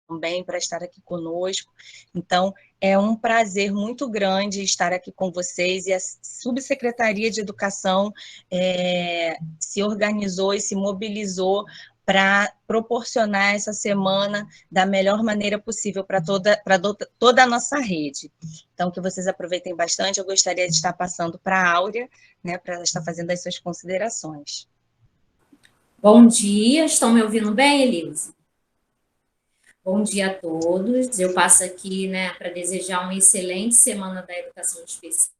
também para estar aqui conosco. Então, é um prazer muito grande estar aqui com vocês, e a Subsecretaria de Educação se organizou e se mobilizou para proporcionar essa semana da melhor maneira possível para toda a nossa rede. Então, que vocês aproveitem bastante. Eu gostaria de estar passando para a Áurea, né, para ela estar fazendo as suas considerações. Bom dia, estão me ouvindo bem, Elise? Bom dia a todos. Eu passo aqui, né, para desejar uma excelente semana da Educação Especial.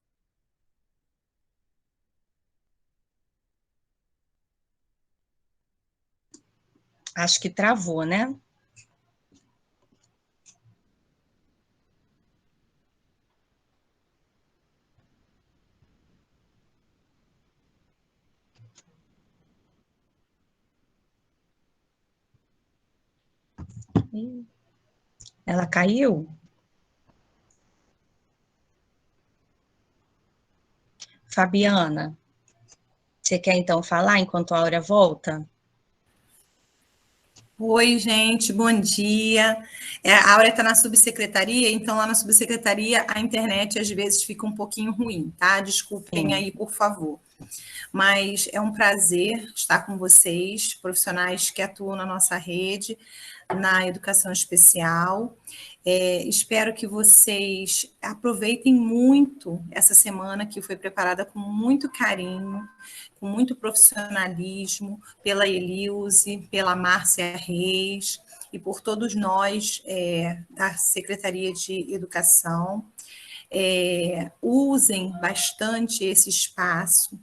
Acho que travou, né? Ela caiu? Fabiana, você quer então falar enquanto a Áurea volta? Oi, gente, bom dia. A Áurea está na subsecretaria, então lá na subsecretaria a internet às vezes fica um pouquinho ruim, tá? Desculpem aí, por favor. Mas é um prazer estar com vocês, profissionais que atuam na nossa rede, na educação especial. Espero que vocês aproveitem muito essa semana que foi preparada com muito carinho, com muito profissionalismo, pela Elilze, pela Márcia Reis e por todos nós da Secretaria de Educação. Usem bastante esse espaço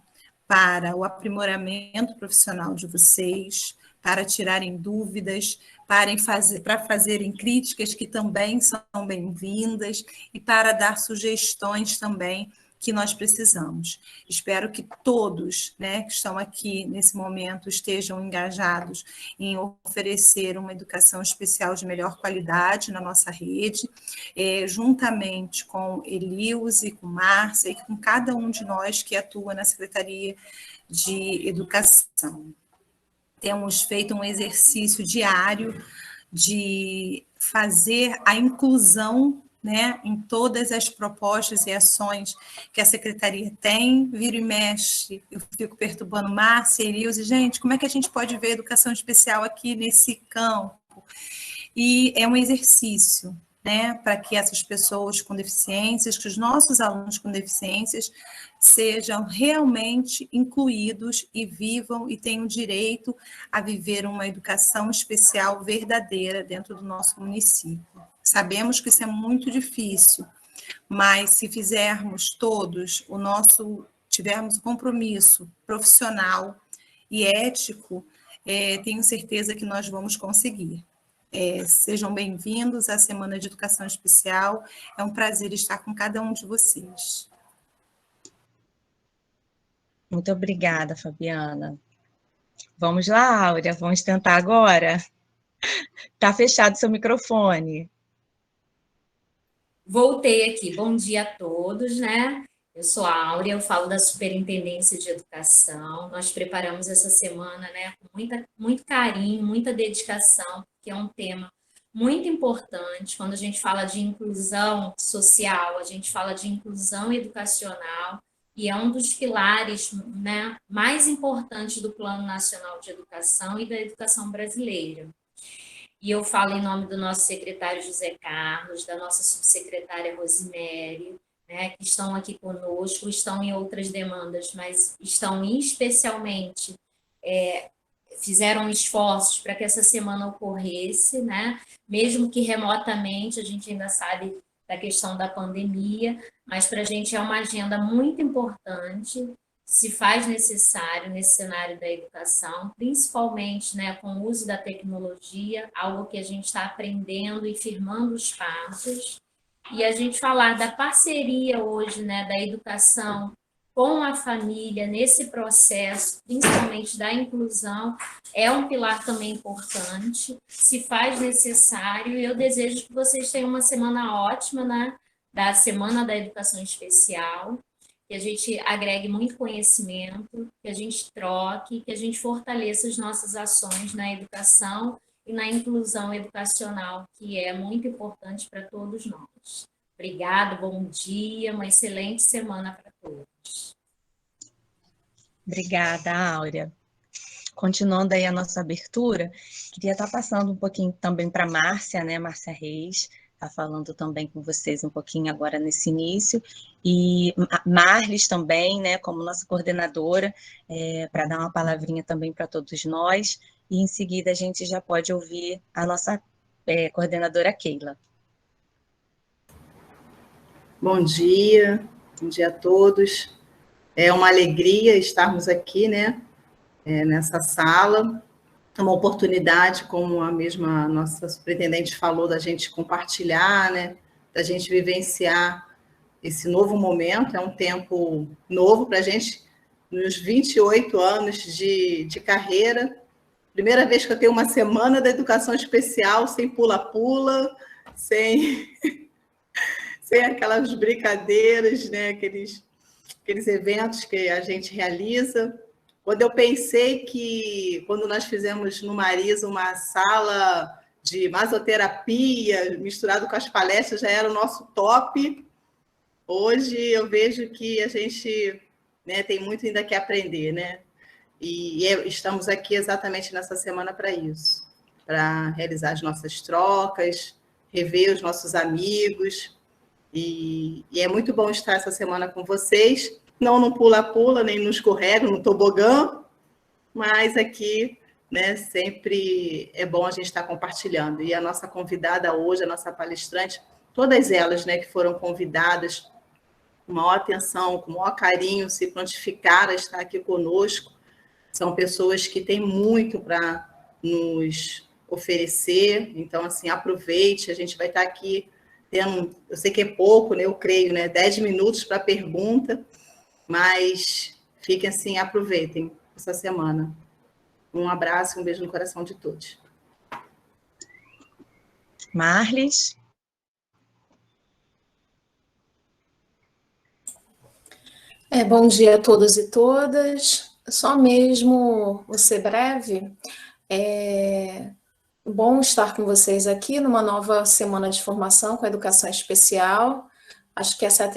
para o aprimoramento profissional de vocês, para tirarem dúvidas, para fazerem críticas que também são bem-vindas e para dar sugestões também que nós precisamos. Espero que todos, né, que estão aqui nesse momento estejam engajados em oferecer uma educação especial de melhor qualidade na nossa rede, juntamente com Elilze, com Márcia e com cada um de nós que atua na Secretaria de Educação. Temos feito um exercício diário de fazer a inclusão, né, em todas as propostas e ações que a Secretaria tem. Vira e mexe, eu fico perturbando Márcia, Elilze, gente, como é que a gente pode ver educação especial aqui nesse campo? E é um exercício, né, para que essas pessoas com deficiências, que os nossos alunos com deficiências sejam realmente incluídos e vivam e tenham direito a viver uma educação especial verdadeira dentro do nosso município. Sabemos que isso é muito difícil, mas se fizermos todos tivermos compromisso profissional e ético, tenho certeza que nós vamos conseguir. Sejam bem-vindos à Semana de Educação Especial. É um prazer estar com cada um de vocês. Muito obrigada, Fabiana. Vamos lá, Áurea, vamos tentar agora? Está fechado seu microfone. Voltei aqui. Bom dia a todos, né? Eu sou a Áurea, eu falo da Superintendência de Educação. Nós preparamos essa semana, né, com muito carinho, muita dedicação, porque é um tema muito importante. Quando a gente fala de inclusão social, a gente fala de inclusão educacional, e é um dos pilares, né, mais importantes do Plano Nacional de Educação e da educação brasileira. E eu falo em nome do nosso secretário José Carlos, da nossa subsecretária Rosemary, né, que estão aqui conosco, estão em outras demandas, mas estão especialmente, fizeram esforços para que essa semana ocorresse, né, mesmo que remotamente, a gente ainda sabe da questão da pandemia, mas para a gente é uma agenda muito importante, se faz necessário nesse cenário da educação, principalmente, né, com o uso da tecnologia, algo que a gente está aprendendo e firmando os passos, e a gente falar da parceria hoje, né, da educação com a família nesse processo, principalmente da inclusão, é um pilar também importante, se faz necessário, e eu desejo que vocês tenham uma semana ótima, né, da Semana da Educação Especial, que a gente agregue muito conhecimento, que a gente troque, que a gente fortaleça as nossas ações na educação e na inclusão educacional, que é muito importante para todos nós. Obrigada, bom dia, uma excelente semana para todos. Obrigada, Áurea. Continuando aí a nossa abertura, queria estar passando um pouquinho também para a Márcia, né? Márcia Reis, está falando também com vocês um pouquinho agora nesse início, e Marlis também, né, como nossa coordenadora, para dar uma palavrinha também para todos nós, e em seguida a gente já pode ouvir a nossa coordenadora Keila. Bom dia a todos. É uma alegria estarmos aqui, né, nessa sala. É uma oportunidade, como a mesma nossa superintendente falou, da gente compartilhar, né, da gente vivenciar esse novo momento. É um tempo novo para a gente, nos 28 anos de carreira. Primeira vez que eu tenho uma semana da educação especial, sem pula-pula, sem aquelas brincadeiras, né, aqueles eventos que a gente realiza. Quando eu pensei que, quando nós fizemos no Marisa uma sala de masoterapia misturado com as palestras, já era o nosso top. Hoje eu vejo que a gente, né, tem muito ainda que aprender, né? E estamos aqui exatamente nessa semana para isso, para realizar as nossas trocas, rever os nossos amigos. E é muito bom estar essa semana com vocês, não no pula-pula, nem no escorrego, no tobogã, mas aqui, né, sempre é bom a gente estar compartilhando. E a nossa convidada hoje, a nossa palestrante, todas elas, né, que foram convidadas com maior atenção, com maior carinho, se prontificaram a estar aqui conosco, são pessoas que têm muito para nos oferecer. Então, assim, aproveite, a gente vai estar aqui tendo, eu sei que é pouco, né, eu creio, né, 10 minutos para pergunta, mas fiquem assim, aproveitem essa semana. Um abraço, um beijo no coração de todos. Marlis. Bom dia a todos e todas. Só mesmo, vou ser breve, bom estar com vocês aqui numa nova semana de formação com a educação especial. Acho que essa é a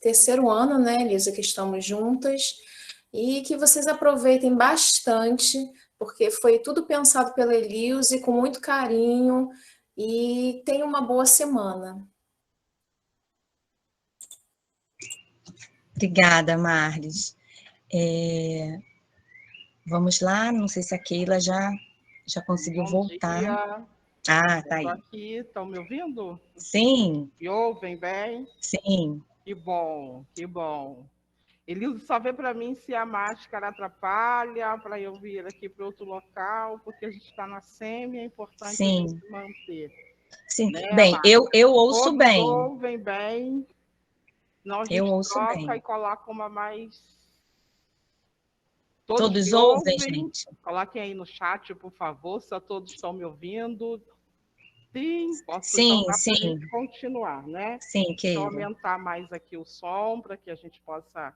terceiro ano, né, Elisa, que estamos juntas, e que vocês aproveitem bastante, porque foi tudo pensado pela Elise com muito carinho, e tenham uma boa semana. Obrigada, Marlis. Vamos lá, não sei se a Keila já conseguiu voltar. Dia. Tá aí. Estou aqui, estão me ouvindo? Sim. Me ouvem bem? Sim. Que bom, que bom. Elisa, só vê para mim se a máscara atrapalha para eu vir aqui para outro local, porque a gente está na SEMI, é importante a gente se manter. Sim, né, bem, eu ouço todos bem. Ouvem bem. Nós Eu ouço troca bem. E coloca uma mais... Todos ouvem, gente? Coloquem aí no chat, por favor, se todos estão me ouvindo. Sim, posso sim, para a sim. gente continuar, né? Sim, Deixa eu aumentar mais aqui o som, para que a gente possa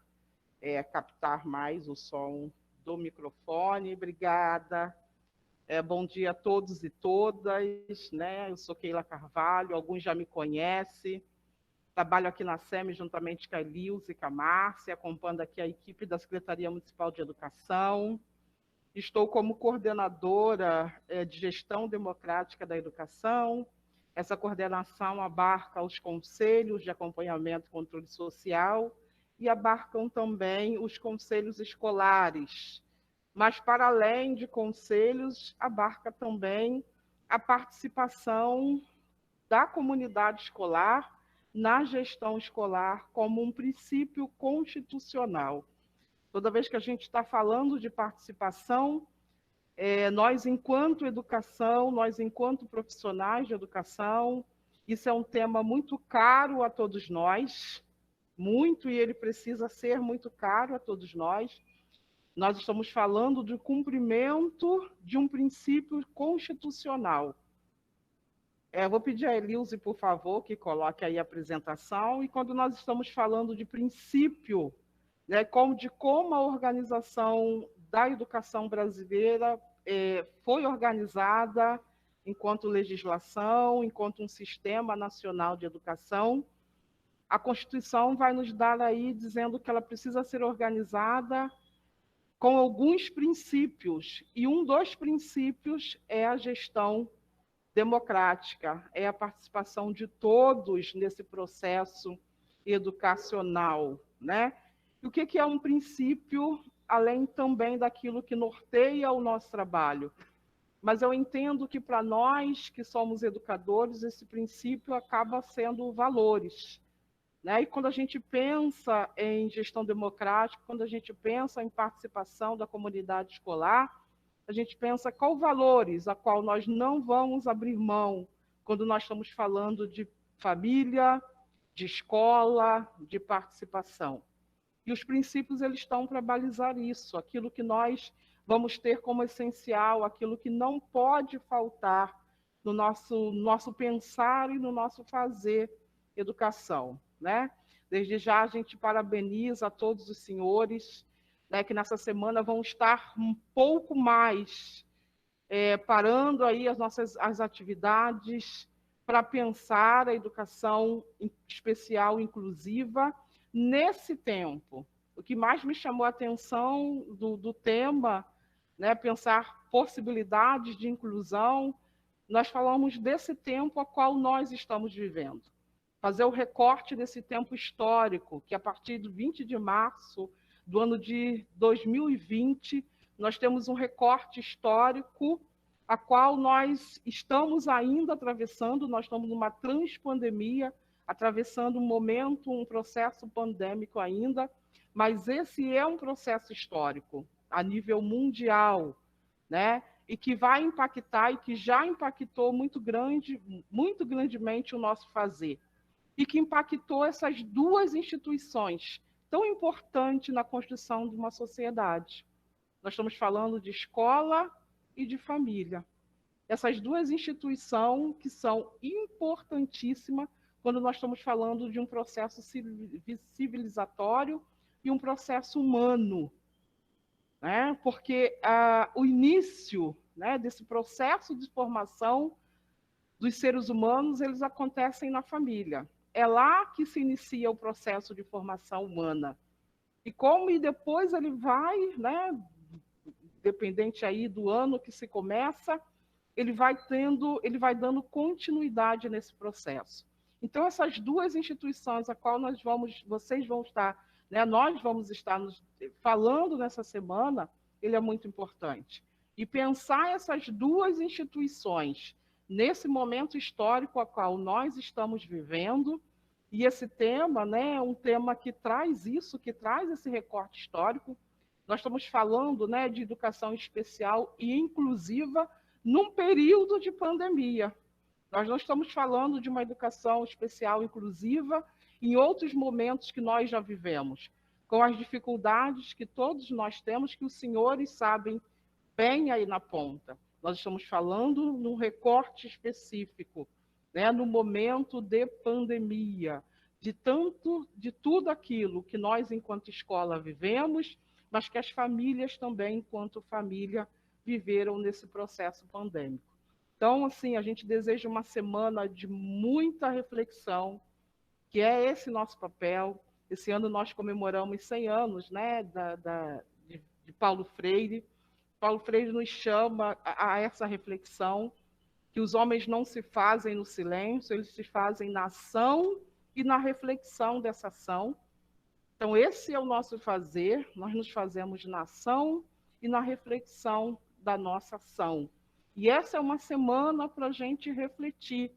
captar mais o som do microfone. Obrigada. Bom dia a todos e todas, né? Eu sou Keila Carvalho, alguns já me conhecem. Trabalho aqui na SEMI juntamente com a Elilze e com a Márcia, acompanhando aqui a equipe da Secretaria Municipal de Educação. Estou como coordenadora de Gestão Democrática da Educação. Essa coordenação abarca os conselhos de acompanhamento e controle social e abarcam também os conselhos escolares. Mas, para além de conselhos, abarca também a participação da comunidade escolar na gestão escolar como um princípio constitucional. Toda vez que a gente está falando de participação, nós, enquanto educação, nós, enquanto profissionais de educação, isso é um tema muito caro a todos nós, muito, e ele precisa ser muito caro a todos nós. Nós estamos falando do cumprimento de um princípio constitucional. Vou pedir a Elilze, por favor, que coloque aí a apresentação. E quando nós estamos falando de princípio, né, de como a organização da educação brasileira foi organizada, enquanto legislação, enquanto um sistema nacional de educação. A Constituição vai nos dar aí dizendo que ela precisa ser organizada com alguns princípios, e um dos princípios é a gestão democrática, é a participação de todos nesse processo educacional, né? E o que é um princípio, além também daquilo que norteia o nosso trabalho? Mas eu entendo que para nós que somos educadores, esse princípio acaba sendo valores, né? E quando a gente pensa em gestão democrática, quando a gente pensa em participação da comunidade escolar, a gente pensa quais valores a qual nós não vamos abrir mão quando nós estamos falando de família, de escola, de participação. E os princípios eles estão para balizar isso, aquilo que nós vamos ter como essencial, aquilo que não pode faltar no nosso pensar e no nosso fazer educação, né? Desde já a gente parabeniza a todos os senhores, né, que nessa semana vão estar um pouco mais parando aí as atividades para pensar a educação especial inclusiva nesse tempo. O que mais me chamou a atenção do tema, né, pensar possibilidades de inclusão, nós falamos desse tempo a qual nós estamos vivendo. Fazer o recorte desse tempo histórico, que a partir do 20 de março do ano de 2020, nós temos um recorte histórico a qual nós estamos ainda atravessando, nós estamos numa transpandemia, atravessando um momento, um processo pandêmico ainda, mas esse é um processo histórico a nível mundial, né? E que vai impactar e que já impactou muito grandemente o nosso fazer. E que impactou essas duas instituições tão importantes na construção de uma sociedade. Nós estamos falando de escola e de família. Essas duas instituições que são importantíssimas quando nós estamos falando de um processo civilizatório e um processo humano, né? Porque o início, né, desse processo de formação dos seres humanos, eles acontecem na família. É lá que se inicia o processo de formação humana. E depois ele vai, né, dependente aí do ano que se começa, ele vai dando continuidade nesse processo. Então, essas duas instituições, a qual vocês vão estar, né, nós vamos estar falando nessa semana, ele é muito importante. E pensar essas duas instituições nesse momento histórico a qual nós estamos vivendo, e esse tema, né, é um tema que traz isso, que traz esse recorte histórico. Nós estamos falando, né, de educação especial e inclusiva num período de pandemia. Nós não estamos falando de uma educação especial inclusiva em outros momentos que nós já vivemos, com as dificuldades que todos nós temos, que os senhores sabem bem aí na ponta. Nós estamos falando num recorte específico, né, no momento de pandemia, de tudo aquilo que nós, enquanto escola, vivemos, mas que as famílias também, enquanto família, viveram nesse processo pandêmico. Então, assim, a gente deseja uma semana de muita reflexão, que é esse nosso papel. Esse ano nós comemoramos 100 anos, né, de Paulo Freire. Paulo Freire nos chama a essa reflexão, que os homens não se fazem no silêncio, eles se fazem na ação e na reflexão dessa ação. Então, esse é o nosso fazer, nós nos fazemos na ação e na reflexão da nossa ação. E essa é uma semana para a gente refletir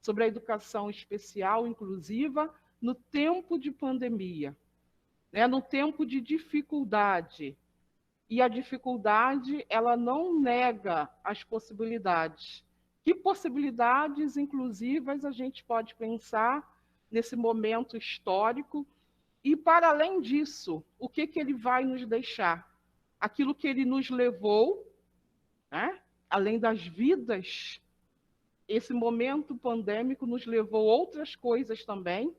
sobre a educação especial, inclusiva, no tempo de pandemia, né? No tempo de dificuldade. E a dificuldade, ela não nega as possibilidades. Que possibilidades inclusivas a gente pode pensar nesse momento histórico? E, para além disso, o que ele vai nos deixar? Aquilo que ele nos levou, né? Além das vidas, esse momento pandêmico nos levou outras coisas também.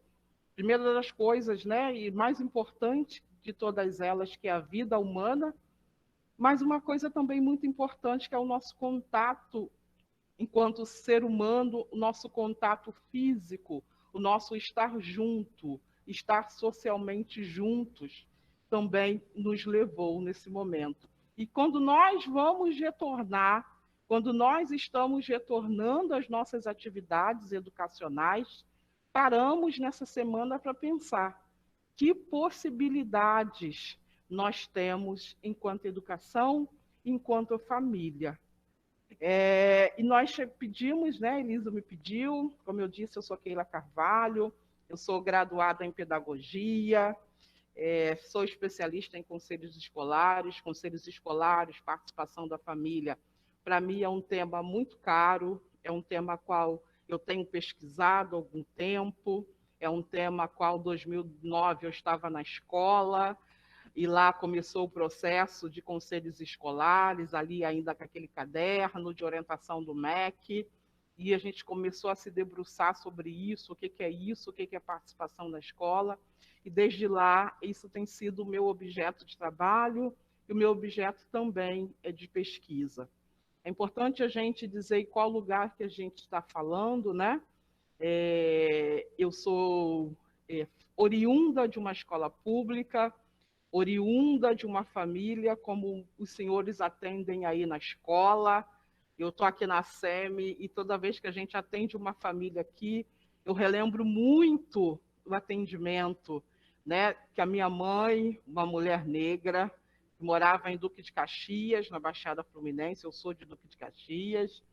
Primeira das coisas, né, e mais importante de todas elas, que é a vida humana, mas uma coisa também muito importante, que é o nosso contato enquanto ser humano, o nosso contato físico, o nosso estar junto, estar socialmente juntos, também nos levou nesse momento. E quando nós vamos retornar, quando nós estamos retornando às nossas atividades educacionais, paramos nessa semana para pensar que possibilidades nós temos enquanto educação, enquanto família. E nós pedimos, né, Elisa me pediu, como eu disse, eu sou Keila Carvalho, eu sou graduada em pedagogia, sou especialista em conselhos escolares, participação da família. Para mim é um tema muito caro, é um tema qual eu tenho pesquisado há algum tempo, é um tema qual, em 2009, eu estava na escola, e lá começou o processo de conselhos escolares, ali ainda com aquele caderno de orientação do MEC, e a gente começou a se debruçar sobre isso, o que é isso, o que é participação na escola, e desde lá isso tem sido o meu objeto de trabalho, e o meu objeto também é de pesquisa. É importante a gente dizer em qual lugar que a gente está falando, né? Eu sou oriunda de uma escola pública, oriunda de uma família, como os senhores atendem aí na escola. Eu estou aqui na SEMI e toda vez que a gente atende uma família aqui, eu relembro muito do atendimento, né? Que a minha mãe, uma mulher negra, morava em Duque de Caxias, na Baixada Fluminense, eu sou de Duque de Caxias,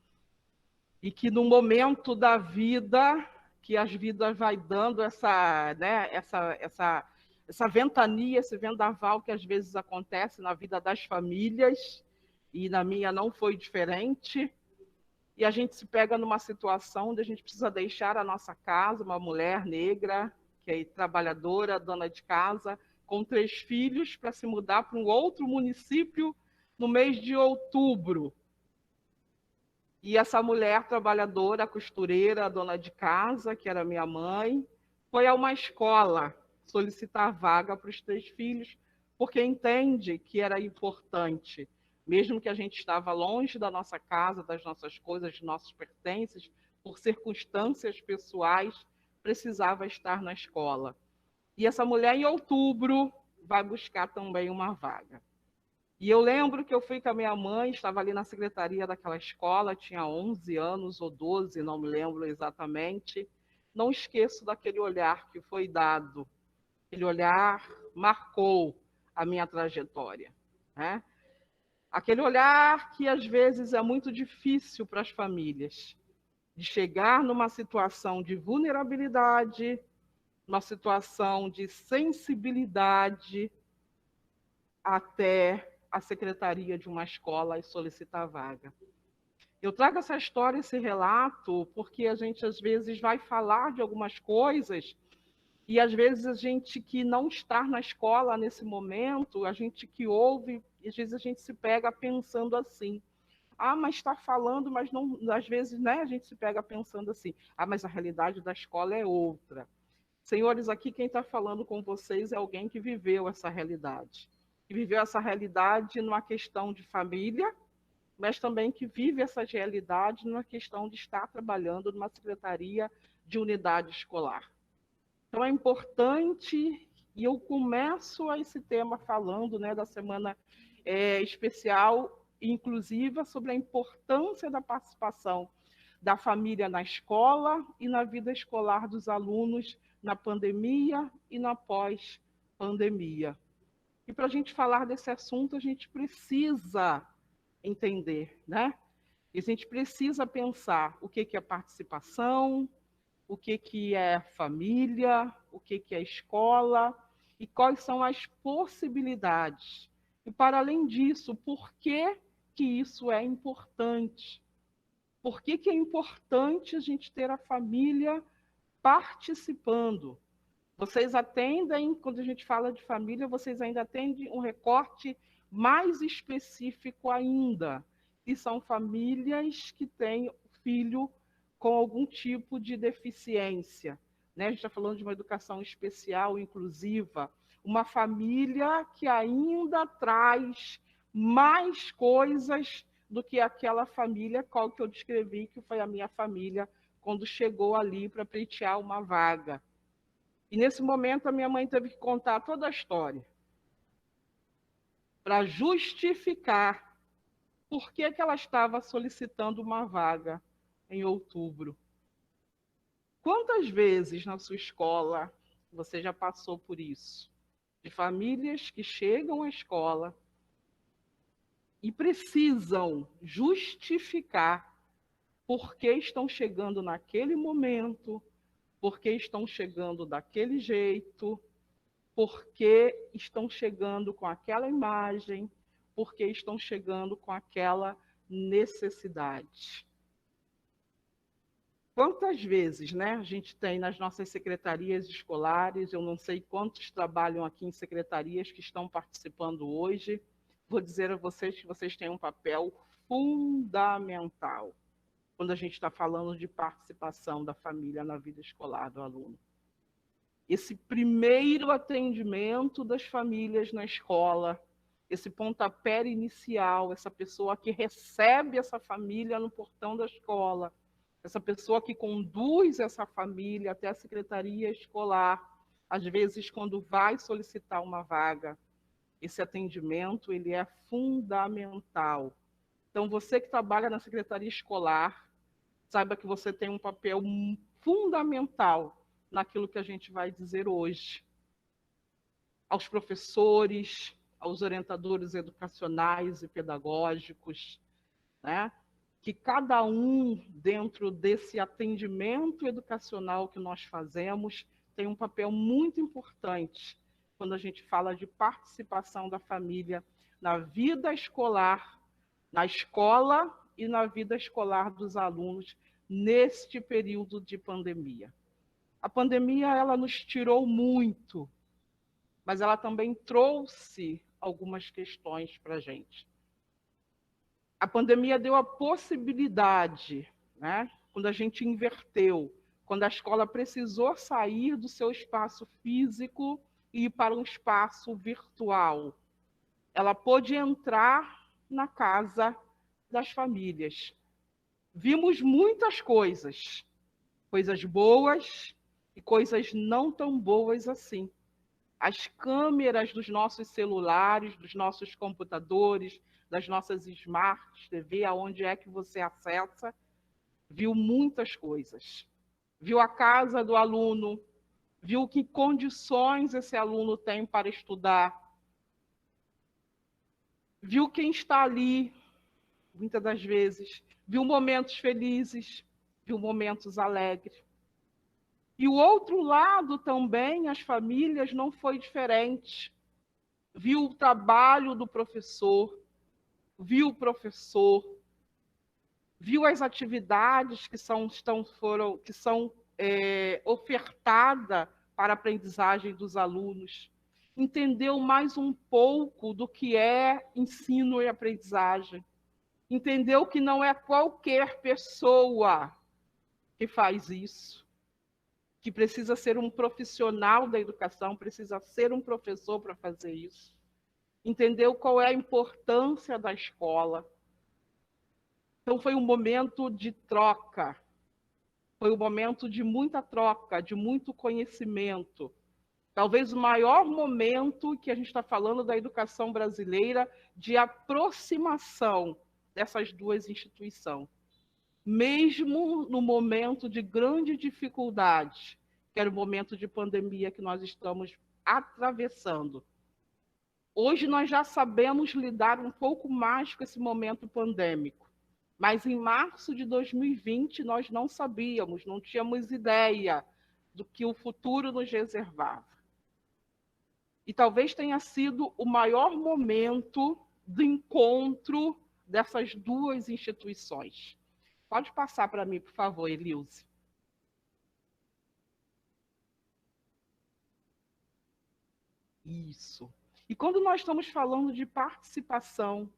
e que no momento da vida, que as vidas vai dando essa ventania, esse vendaval que às vezes acontece na vida das famílias, e na minha não foi diferente, e a gente se pega numa situação onde a gente precisa deixar a nossa casa, uma mulher negra, que é trabalhadora, dona de casa, com 3 filhos, para se mudar para um outro município no mês de outubro. E essa mulher trabalhadora, costureira, dona de casa, que era minha mãe, foi a uma escola solicitar vaga para os 3 filhos, porque entende que era importante, mesmo que a gente estava longe da nossa casa, das nossas coisas, dos nossos pertences, por circunstâncias pessoais, precisava estar na escola. E essa mulher, em outubro, vai buscar também uma vaga. E eu lembro que eu fui com a minha mãe, estava ali na secretaria daquela escola, tinha 11 anos ou 12, não me lembro exatamente. Não esqueço daquele olhar que foi dado. Aquele olhar marcou a minha trajetória, né? Aquele olhar que às vezes é muito difícil para as famílias, de chegar numa situação de vulnerabilidade, uma situação de sensibilidade, até a secretaria de uma escola e solicitar vaga. Eu trago essa história, esse relato, porque a gente às vezes vai falar de algumas coisas e às vezes a gente que não está na escola nesse momento, a gente que ouve, às vezes a gente se pega pensando assim: ah, mas está falando, mas não, às vezes, né, a gente se pega pensando assim: ah, mas a realidade da escola é outra. Senhores, aqui quem está falando com vocês é alguém que viveu essa realidade. Que viveu essa realidade numa questão de família, mas também que vive essa realidade numa questão de estar trabalhando numa secretaria de unidade escolar. Então é importante, e eu começo esse tema falando, né, da semana especial inclusiva, sobre a importância da participação da família na escola e na vida escolar dos alunos na pandemia e na pós-pandemia. E para a gente falar desse assunto, a gente precisa entender, né? E a gente precisa pensar o que é participação, o que é família, o que é escola e quais são as possibilidades. E, para além disso, por que isso é importante? Por que é importante a gente ter a família participando? Vocês atendem, quando a gente fala de família, vocês ainda atendem um recorte mais específico ainda, e são famílias que têm filho com algum tipo de deficiência, né? A gente está falando de uma educação especial, inclusiva, uma família que ainda traz mais coisas do que aquela família qual que eu descrevi, que foi a minha família, quando chegou ali para pleitear uma vaga. E nesse momento a minha mãe teve que contar toda a história para justificar por que ela estava solicitando uma vaga em outubro. Quantas vezes na sua escola você já passou por isso? De famílias que chegam à escola e precisam justificar por que estão chegando naquele momento, por que estão chegando daquele jeito, por que estão chegando com aquela imagem, por que estão chegando com aquela necessidade. Quantas vezes, né, a gente tem nas nossas secretarias escolares, eu não sei quantos trabalham aqui em secretarias que estão participando hoje, vou dizer a vocês que vocês têm um papel fundamental quando a gente está falando de participação da família na vida escolar do aluno. Esse primeiro atendimento das famílias na escola, esse pontapé inicial, essa pessoa que recebe essa família no portão da escola, essa pessoa que conduz essa família até a secretaria escolar, às vezes quando vai solicitar uma vaga, esse atendimento ele é fundamental. Então, você que trabalha na secretaria escolar, saiba que você tem um papel fundamental naquilo que a gente vai dizer hoje. Aos professores, aos orientadores educacionais e pedagógicos, né? Que cada um, dentro desse atendimento educacional que nós fazemos, tem um papel muito importante quando a gente fala de participação da família na vida escolar, na escola e na vida escolar dos alunos neste período de pandemia. A pandemia, ela nos tirou muito, mas ela também trouxe algumas questões para a gente. A pandemia deu a possibilidade, né, quando a gente inverteu, quando a escola precisou sair do seu espaço físico e ir para um espaço virtual. Ela pôde entrar na casa das famílias. Vimos muitas coisas, coisas boas e coisas não tão boas assim. As câmeras dos nossos celulares, dos nossos computadores, das nossas Smart TV, aonde é que você acessa, viu muitas coisas. Viu a casa do aluno, viu que condições esse aluno tem para estudar, viu quem está ali, muitas das vezes, viu momentos felizes, viu momentos alegres. E o outro lado também, as famílias, não foi diferente. Viu o trabalho do professor, viu o professor, viu as atividades que são ofertadas para a aprendizagem dos alunos, entendeu mais um pouco do que é ensino e aprendizagem, entendeu que não é qualquer pessoa que faz isso, que precisa ser um profissional da educação, precisa ser um professor para fazer isso. Entendeu qual é a importância da escola. Então, foi um momento de troca, foi um momento de muita troca, de muito conhecimento. Talvez o maior momento que a gente está falando da educação brasileira de aproximação dessas duas instituições. Mesmo no momento de grande dificuldade, que era o momento de pandemia que nós estamos atravessando. Hoje nós já sabemos lidar um pouco mais com esse momento pandêmico, mas em março de 2020 nós não sabíamos, não tínhamos ideia do que o futuro nos reservava. E talvez tenha sido o maior momento do encontro dessas duas instituições. Pode passar para mim, por favor, Elilze. Isso. E quando nós estamos falando de participação,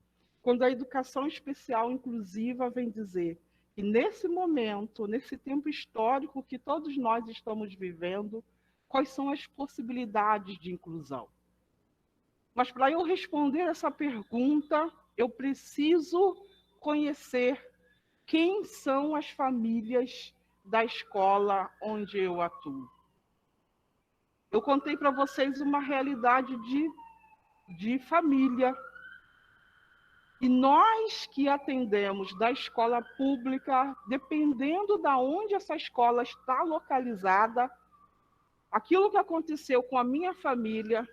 quando a educação especial inclusiva vem dizer que nesse momento, nesse tempo histórico que todos nós estamos vivendo, quais são as possibilidades de inclusão? Mas para eu responder essa pergunta, eu preciso conhecer quem são as famílias da escola onde eu atuo. Eu contei para vocês uma realidade de família. E nós que atendemos da escola pública, dependendo de onde essa escola está localizada, aquilo que aconteceu com a minha família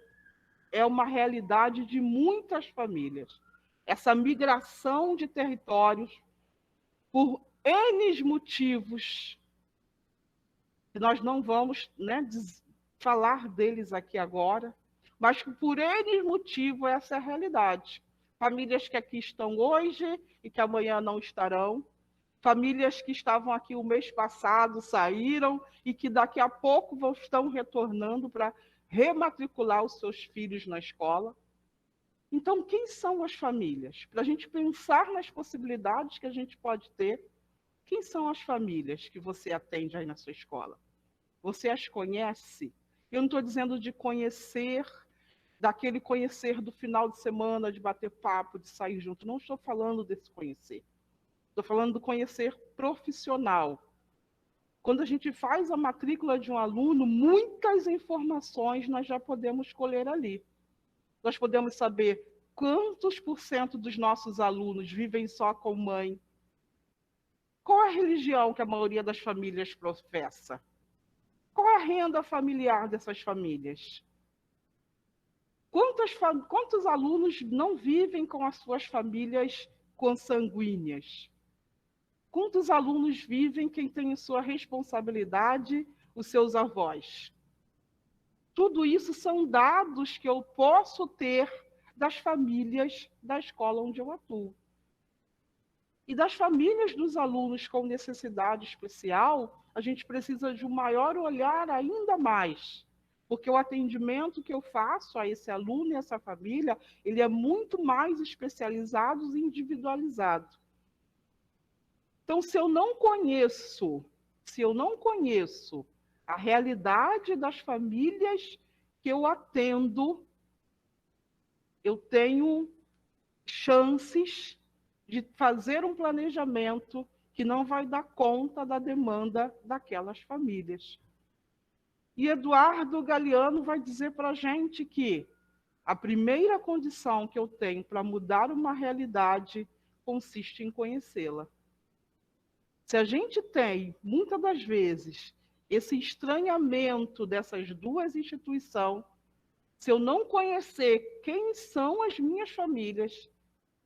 é uma realidade de muitas famílias. Essa migração de territórios, por N motivos, que nós não vamos, né, falar deles aqui agora, mas que por N motivo essa é a realidade. Famílias que aqui estão hoje e que amanhã não estarão. Famílias que estavam aqui o mês passado, saíram e que daqui a pouco estão retornando para rematricular os seus filhos na escola. Então, quem são as famílias? Para a gente pensar nas possibilidades que a gente pode ter, quem são as famílias que você atende aí na sua escola? Você as conhece? Eu não estou dizendo de conhecer, daquele conhecer do final de semana, de bater papo, de sair junto. Não estou falando desse conhecer. Estou falando do conhecer profissional. Quando a gente faz a matrícula de um aluno, muitas informações nós já podemos colher ali. Nós podemos saber quantos % dos nossos alunos vivem só com mãe. Qual é a religião que a maioria das famílias professa? Qual é a renda familiar dessas famílias? Quantos alunos não vivem com as suas famílias consanguíneas? Quantos alunos vivem quem tem em sua responsabilidade os seus avós? Tudo isso são dados que eu posso ter das famílias da escola onde eu atuo. E das famílias dos alunos com necessidade especial, a gente precisa de um maior olhar ainda mais. Porque o atendimento que eu faço a esse aluno e essa família, ele é muito mais especializado e individualizado. Então, se eu não conheço a realidade das famílias que eu atendo, eu tenho chances de fazer um planejamento que não vai dar conta da demanda daquelas famílias. E Eduardo Galeano vai dizer para a gente que a primeira condição que eu tenho para mudar uma realidade consiste em conhecê-la. Se a gente tem, muitas das vezes, esse estranhamento dessas duas instituições, se eu não conhecer quem são as minhas famílias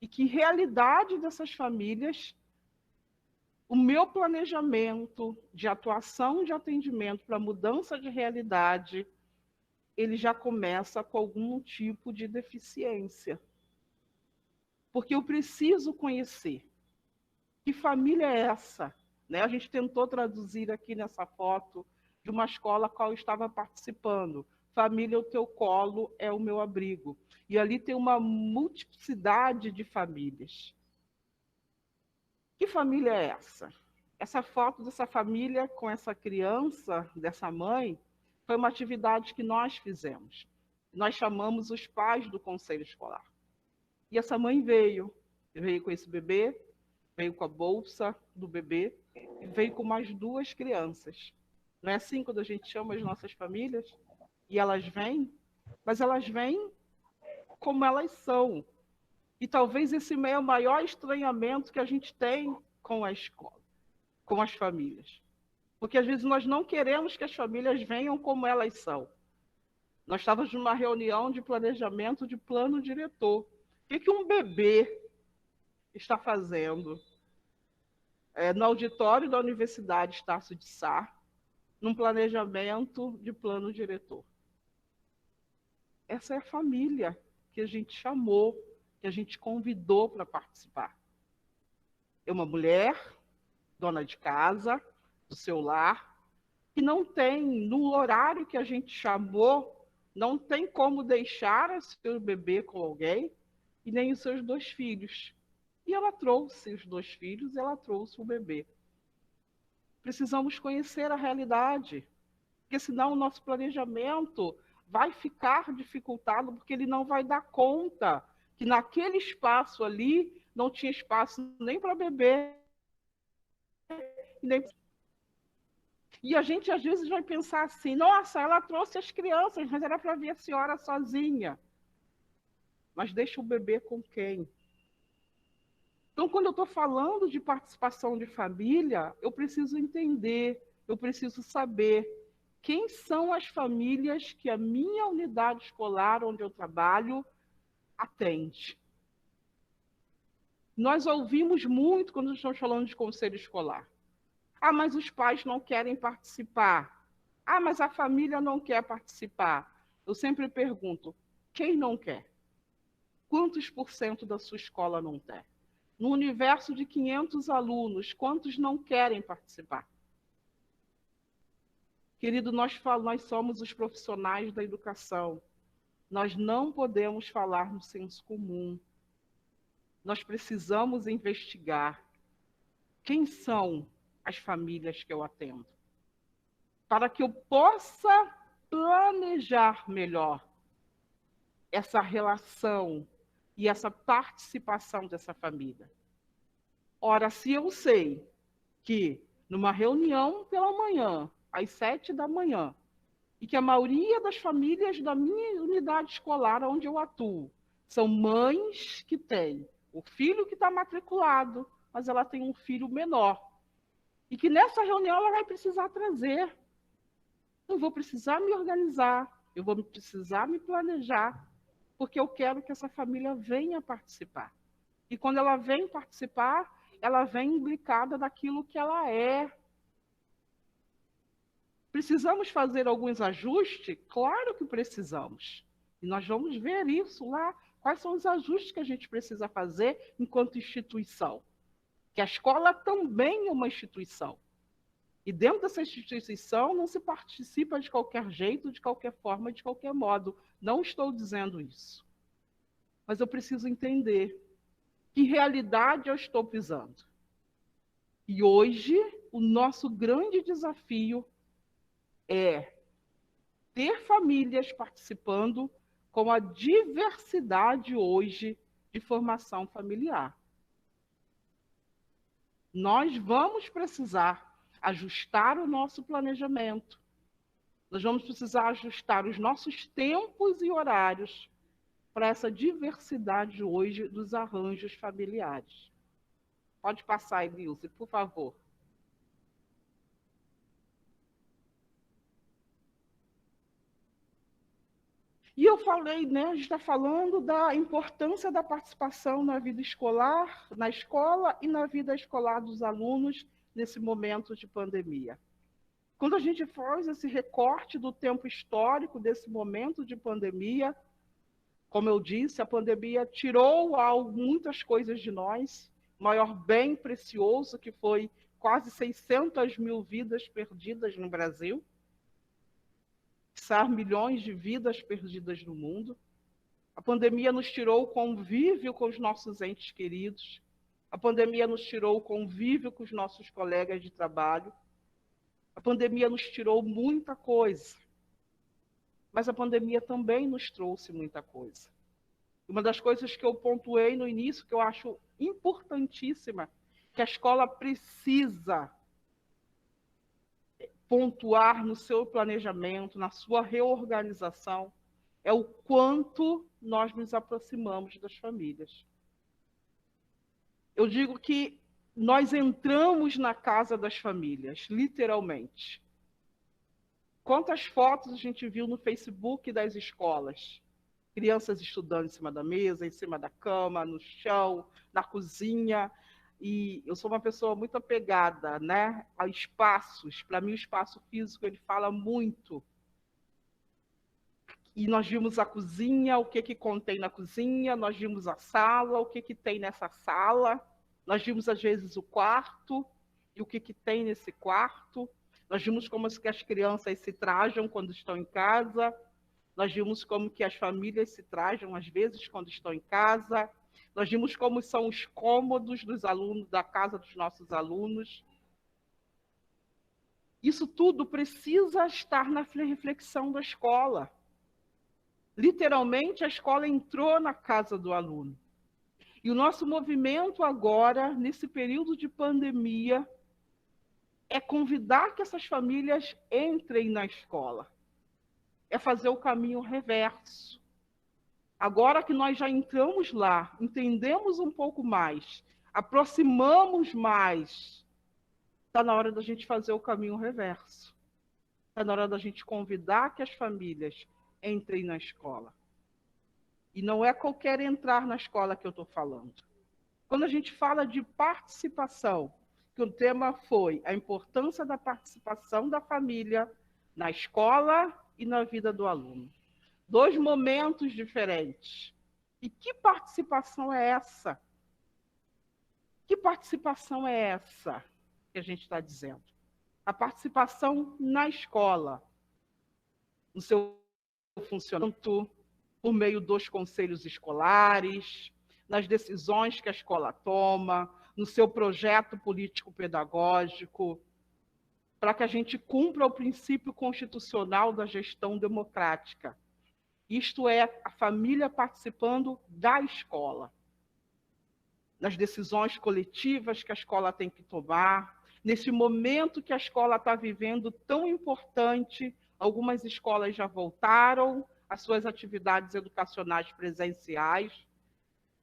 e que realidade dessas famílias, o meu planejamento de atuação de atendimento para mudança de realidade, ele já começa com algum tipo de deficiência. Porque eu preciso conhecer. Que família é essa? Né? A gente tentou traduzir aqui nessa foto de uma escola a qual eu estava participando. Família, o teu colo é o meu abrigo. E ali tem uma multiplicidade de famílias. Que família é essa? Essa foto dessa família com essa criança, dessa mãe, foi uma atividade que nós fizemos. Nós chamamos os pais do conselho escolar. E essa mãe veio com esse bebê, veio com a bolsa do bebê, e veio com mais 2 crianças. Não é assim quando a gente chama as nossas famílias? E elas vêm, mas elas vêm como elas são. E talvez esse é o maior estranhamento que a gente tem com a escola, com as famílias. Porque às vezes nós não queremos que as famílias venham como elas são. Nós estávamos numa reunião de planejamento de plano diretor. O que um bebê está fazendo no auditório da Universidade Estácio de Sá, num planejamento de plano diretor? Essa é a família que a gente chamou, que a gente convidou para participar. É uma mulher, dona de casa, do seu lar, que não tem, no horário que a gente chamou, não tem como deixar seu bebê com alguém, e nem os seus 2 filhos. E ela trouxe os 2 filhos, ela trouxe o bebê. Precisamos conhecer a realidade, porque senão o nosso planejamento vai ficar dificultado, porque ele não vai dar conta que naquele espaço ali não tinha espaço nem para beber, nem... E a gente, às vezes, vai pensar assim, nossa, ela trouxe as crianças, mas era para ver a senhora sozinha. Mas deixa o bebê com quem? Então, quando eu estou falando de participação de família, eu preciso entender, eu preciso saber quem são as famílias que a minha unidade escolar, onde eu trabalho, atende. Nós ouvimos muito quando estamos falando de conselho escolar. Ah, mas os pais não querem participar. Ah, mas a família não quer participar. Eu sempre pergunto, quem não quer? Quantos por cento da sua escola não quer? No universo de 500 alunos, quantos não querem participar? Querido, nós somos os profissionais da educação. Nós não podemos falar no senso comum. Nós precisamos investigar quem são as famílias que eu atendo, para que eu possa planejar melhor essa relação e essa participação dessa família. Ora, se eu sei que numa reunião pela manhã, às 7 da manhã, e que a maioria das famílias da minha unidade escolar, onde eu atuo, são mães que têm o filho que está matriculado, mas ela tem um filho menor, e que nessa reunião ela vai precisar trazer. Eu vou precisar me organizar, eu vou precisar me planejar, porque eu quero que essa família venha participar. E quando ela vem participar, ela vem imbricada daquilo que ela é. Precisamos fazer alguns ajustes? Claro que precisamos. E nós vamos ver isso lá. Quais são os ajustes que a gente precisa fazer enquanto instituição? Que a escola também é uma instituição. E dentro dessa instituição não se participa de qualquer jeito, de qualquer forma, de qualquer modo. Não estou dizendo isso. Mas eu preciso entender que realidade eu estou pisando. E hoje, o nosso grande desafio é ter famílias participando com a diversidade hoje de formação familiar. Nós vamos precisar ajustar o nosso planejamento. Nós vamos precisar ajustar os nossos tempos e horários para essa diversidade hoje dos arranjos familiares. Pode passar, Elilze, por favor. E eu falei, né, a gente está falando da importância da participação na vida escolar, na escola e na vida escolar dos alunos nesse momento de pandemia. Quando a gente faz esse recorte do tempo histórico desse momento de pandemia, como eu disse, a pandemia tirou muitas coisas de nós, o maior bem precioso, que foi quase 600 mil vidas perdidas no Brasil, milhões de vidas perdidas no mundo. A pandemia nos tirou o convívio com os nossos entes queridos, a pandemia nos tirou o convívio com os nossos colegas de trabalho, a pandemia nos tirou muita coisa, mas a pandemia também nos trouxe muita coisa. Uma das coisas que eu pontuei no início, que eu acho importantíssima, que a escola precisa pontuar no seu planejamento, na sua reorganização, é o quanto nós nos aproximamos das famílias. Eu digo que nós entramos na casa das famílias, literalmente. Quantas fotos a gente viu no Facebook das escolas? Crianças estudando em cima da mesa, em cima da cama, no chão, na cozinha. E eu sou uma pessoa muito apegada, né, a espaços. Para mim, o espaço físico ele fala muito. E nós vimos a cozinha, o que contém na cozinha, nós vimos a sala, o que tem nessa sala, nós vimos, às vezes, o quarto, e o que tem nesse quarto, nós vimos como que as crianças se trajam quando estão em casa, nós vimos como que as famílias se trajam, às vezes, quando estão em casa, nós vimos como são os cômodos dos alunos, da casa dos nossos alunos. Isso tudo precisa estar na reflexão da escola. Literalmente, a escola entrou na casa do aluno. E o nosso movimento agora, nesse período de pandemia, é convidar que essas famílias entrem na escola. É fazer o caminho reverso. Agora que nós já entramos lá, entendemos um pouco mais, aproximamos mais, está na hora da gente fazer o caminho reverso. Está na hora da gente convidar que as famílias entrem na escola. E não é qualquer entrar na escola que eu estou falando. Quando a gente fala de participação, que o tema foi a importância da participação da família na escola e na vida do aluno. 2 momentos diferentes. E que participação é essa? Que participação é essa que a gente está dizendo? A participação na escola, no seu funcionamento, por meio dos conselhos escolares, nas decisões que a escola toma, no seu projeto político-pedagógico, para que a gente cumpra o princípio constitucional da gestão democrática. Isto é, a família participando da escola, nas decisões coletivas que a escola tem que tomar, nesse momento que a escola está vivendo tão importante. Algumas escolas já voltaram às suas atividades educacionais presenciais,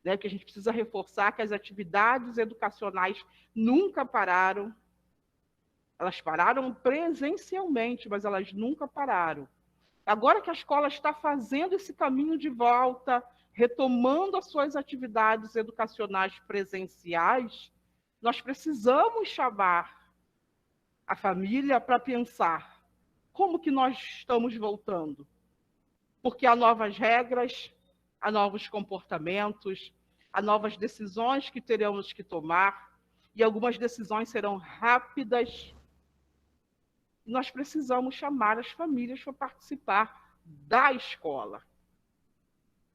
né, que a gente precisa reforçar que as atividades educacionais nunca pararam. Elas pararam presencialmente, mas elas nunca pararam. Agora que a escola está fazendo esse caminho de volta, retomando as suas atividades educacionais presenciais, nós precisamos chamar a família para pensar como que nós estamos voltando. Porque há novas regras, há novos comportamentos, há novas decisões que teremos que tomar, e algumas decisões serão rápidas. Nós precisamos chamar as famílias para participar da escola.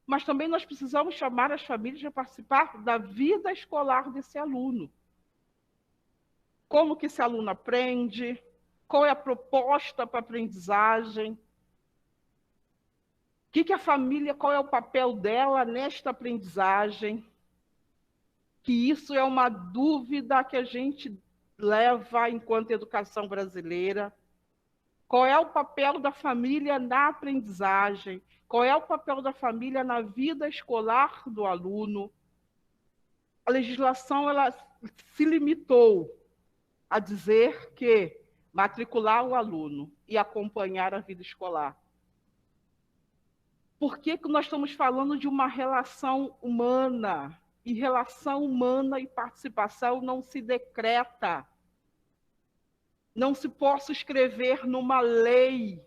Mas também nós precisamos chamar as famílias para participar da vida escolar desse aluno. Como que esse aluno aprende? Qual é a proposta para a aprendizagem? Que a família, qual é o papel dela nesta aprendizagem? Que isso é uma dúvida que a gente leva enquanto educação brasileira. Qual é o papel da família na aprendizagem? Qual é o papel da família na vida escolar do aluno? A legislação ela se limitou a dizer que matricular o aluno e acompanhar a vida escolar. Por que nós estamos falando de uma relação humana? E relação humana e participação não se decreta. Não se possa escrever numa lei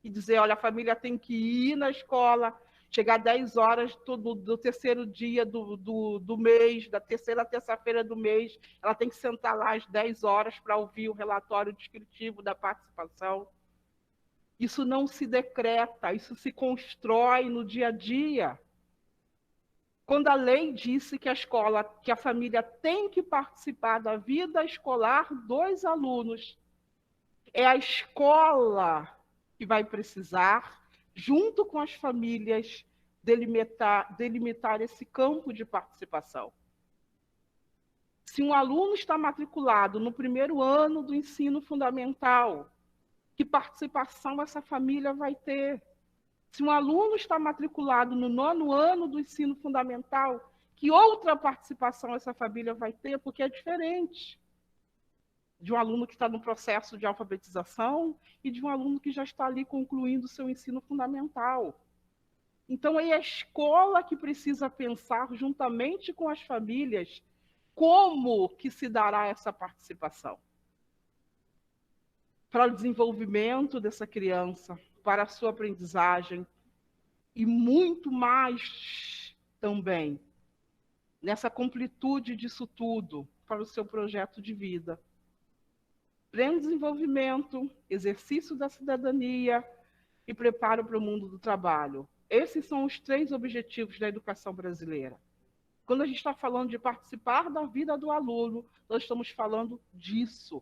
e dizer, olha, a família tem que ir na escola, chegar 10 horas do terceiro dia do mês, da terceira terça-feira do mês, ela tem que sentar lá às 10 horas para ouvir o relatório descritivo da participação. Isso não se decreta, isso se constrói no dia a dia. Quando a lei disse que a família tem que participar da vida escolar dos alunos, é a escola que vai precisar, junto com as famílias, delimitar esse campo de participação. Se um aluno está matriculado no primeiro ano do ensino fundamental, que participação essa família vai ter? Se um aluno está matriculado no 9º ano do ensino fundamental, que outra participação essa família vai ter? Porque é diferente de um aluno que está no processo de alfabetização e de um aluno que já está ali concluindo o seu ensino fundamental. Então, é a escola que precisa pensar, juntamente com as famílias, como que se dará essa participação para o desenvolvimento dessa criança, para a sua aprendizagem e muito mais também, nessa completude disso tudo, para o seu projeto de vida. Pleno desenvolvimento, exercício da cidadania e preparo para o mundo do trabalho. Esses são os 3 objetivos da educação brasileira. Quando a gente está falando de participar da vida do aluno, nós estamos falando disso.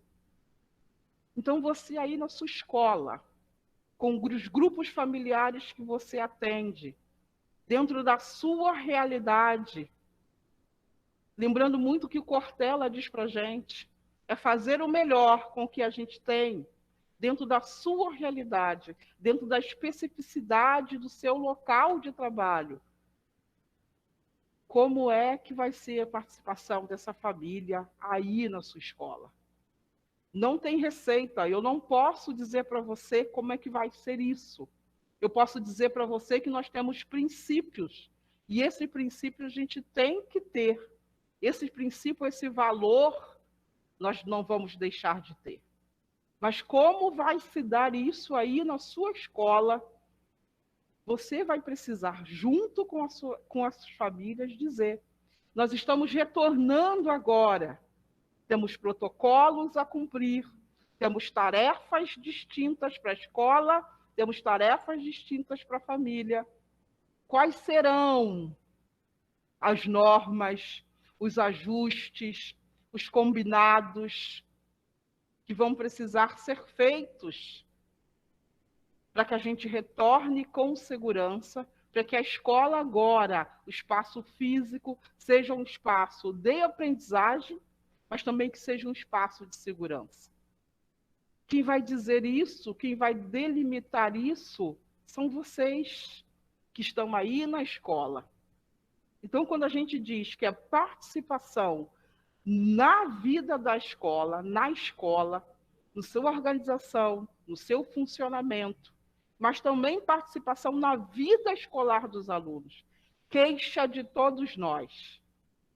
Então, você aí na sua escola, com os grupos familiares que você atende, dentro da sua realidade, Lembrando muito que o Cortella diz para a gente, é fazer o melhor com o que a gente tem, dentro da sua realidade, dentro da especificidade do seu local de trabalho. Como é que vai ser a participação dessa família aí na sua escola? Não tem receita, eu não posso dizer para você como é que vai ser isso. Eu posso dizer para você que nós temos princípios, e esse princípio a gente tem que ter. Esse princípio, esse valor, nós não vamos deixar de ter. Mas como vai se dar isso aí na sua escola? Você vai precisar, junto com as famílias, dizer: nós estamos retornando agora, temos protocolos a cumprir, temos tarefas distintas para a escola, temos tarefas distintas para a família. Quais serão as normas, os ajustes, os combinados que vão precisar ser feitos para que a gente retorne com segurança, para que a escola agora, o espaço físico, seja um espaço de aprendizagem, mas também que seja um espaço de segurança. Quem vai dizer isso, quem vai delimitar isso, são vocês que estão aí na escola. Então, quando a gente diz que a participação na vida da escola, na escola, na sua organização, no seu funcionamento, mas também participação na vida escolar dos alunos, queixa de todos nós.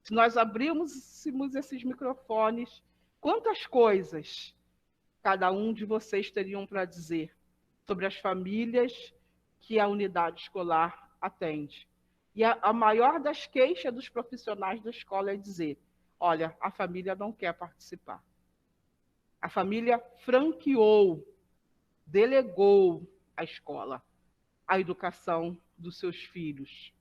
Se nós abríssemos esses microfones, quantas coisas cada um de vocês teriam para dizer sobre as famílias que a unidade escolar atende? E a maior das queixas dos profissionais da escola é dizer: olha, a família não quer participar. A família franqueou, delegou à escola a educação dos seus filhos.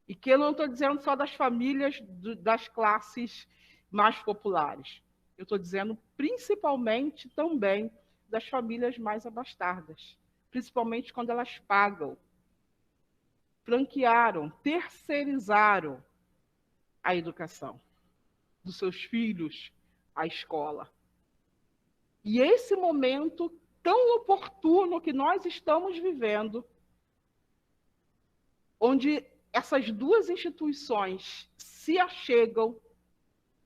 E que eu não estou dizendo só das famílias das classes mais populares. Eu estou dizendo principalmente também das famílias mais abastadas, principalmente quando elas pagam, franquearam, terceirizaram a educação dos seus filhos à escola. E esse momento tão oportuno que nós estamos vivendo, onde essas duas instituições se achegam,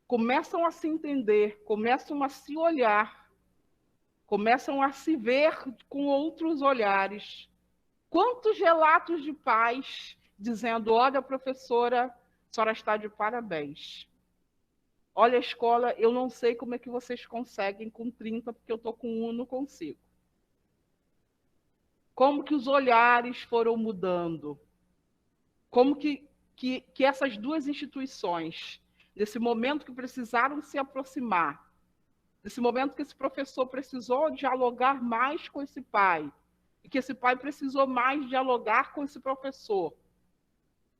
começam a se entender, começam a se olhar, começam a se ver com outros olhares. Quantos relatos de pais dizendo: olha, professora, a senhora está de parabéns. Olha, a escola, eu não sei como é que vocês conseguem com 30, porque eu estou com 1, não consigo. Como que os olhares foram mudando? Como que essas duas instituições, nesse momento que precisaram se aproximar, nesse momento que esse professor precisou dialogar mais com esse pai, e que esse pai precisou mais dialogar com esse professor,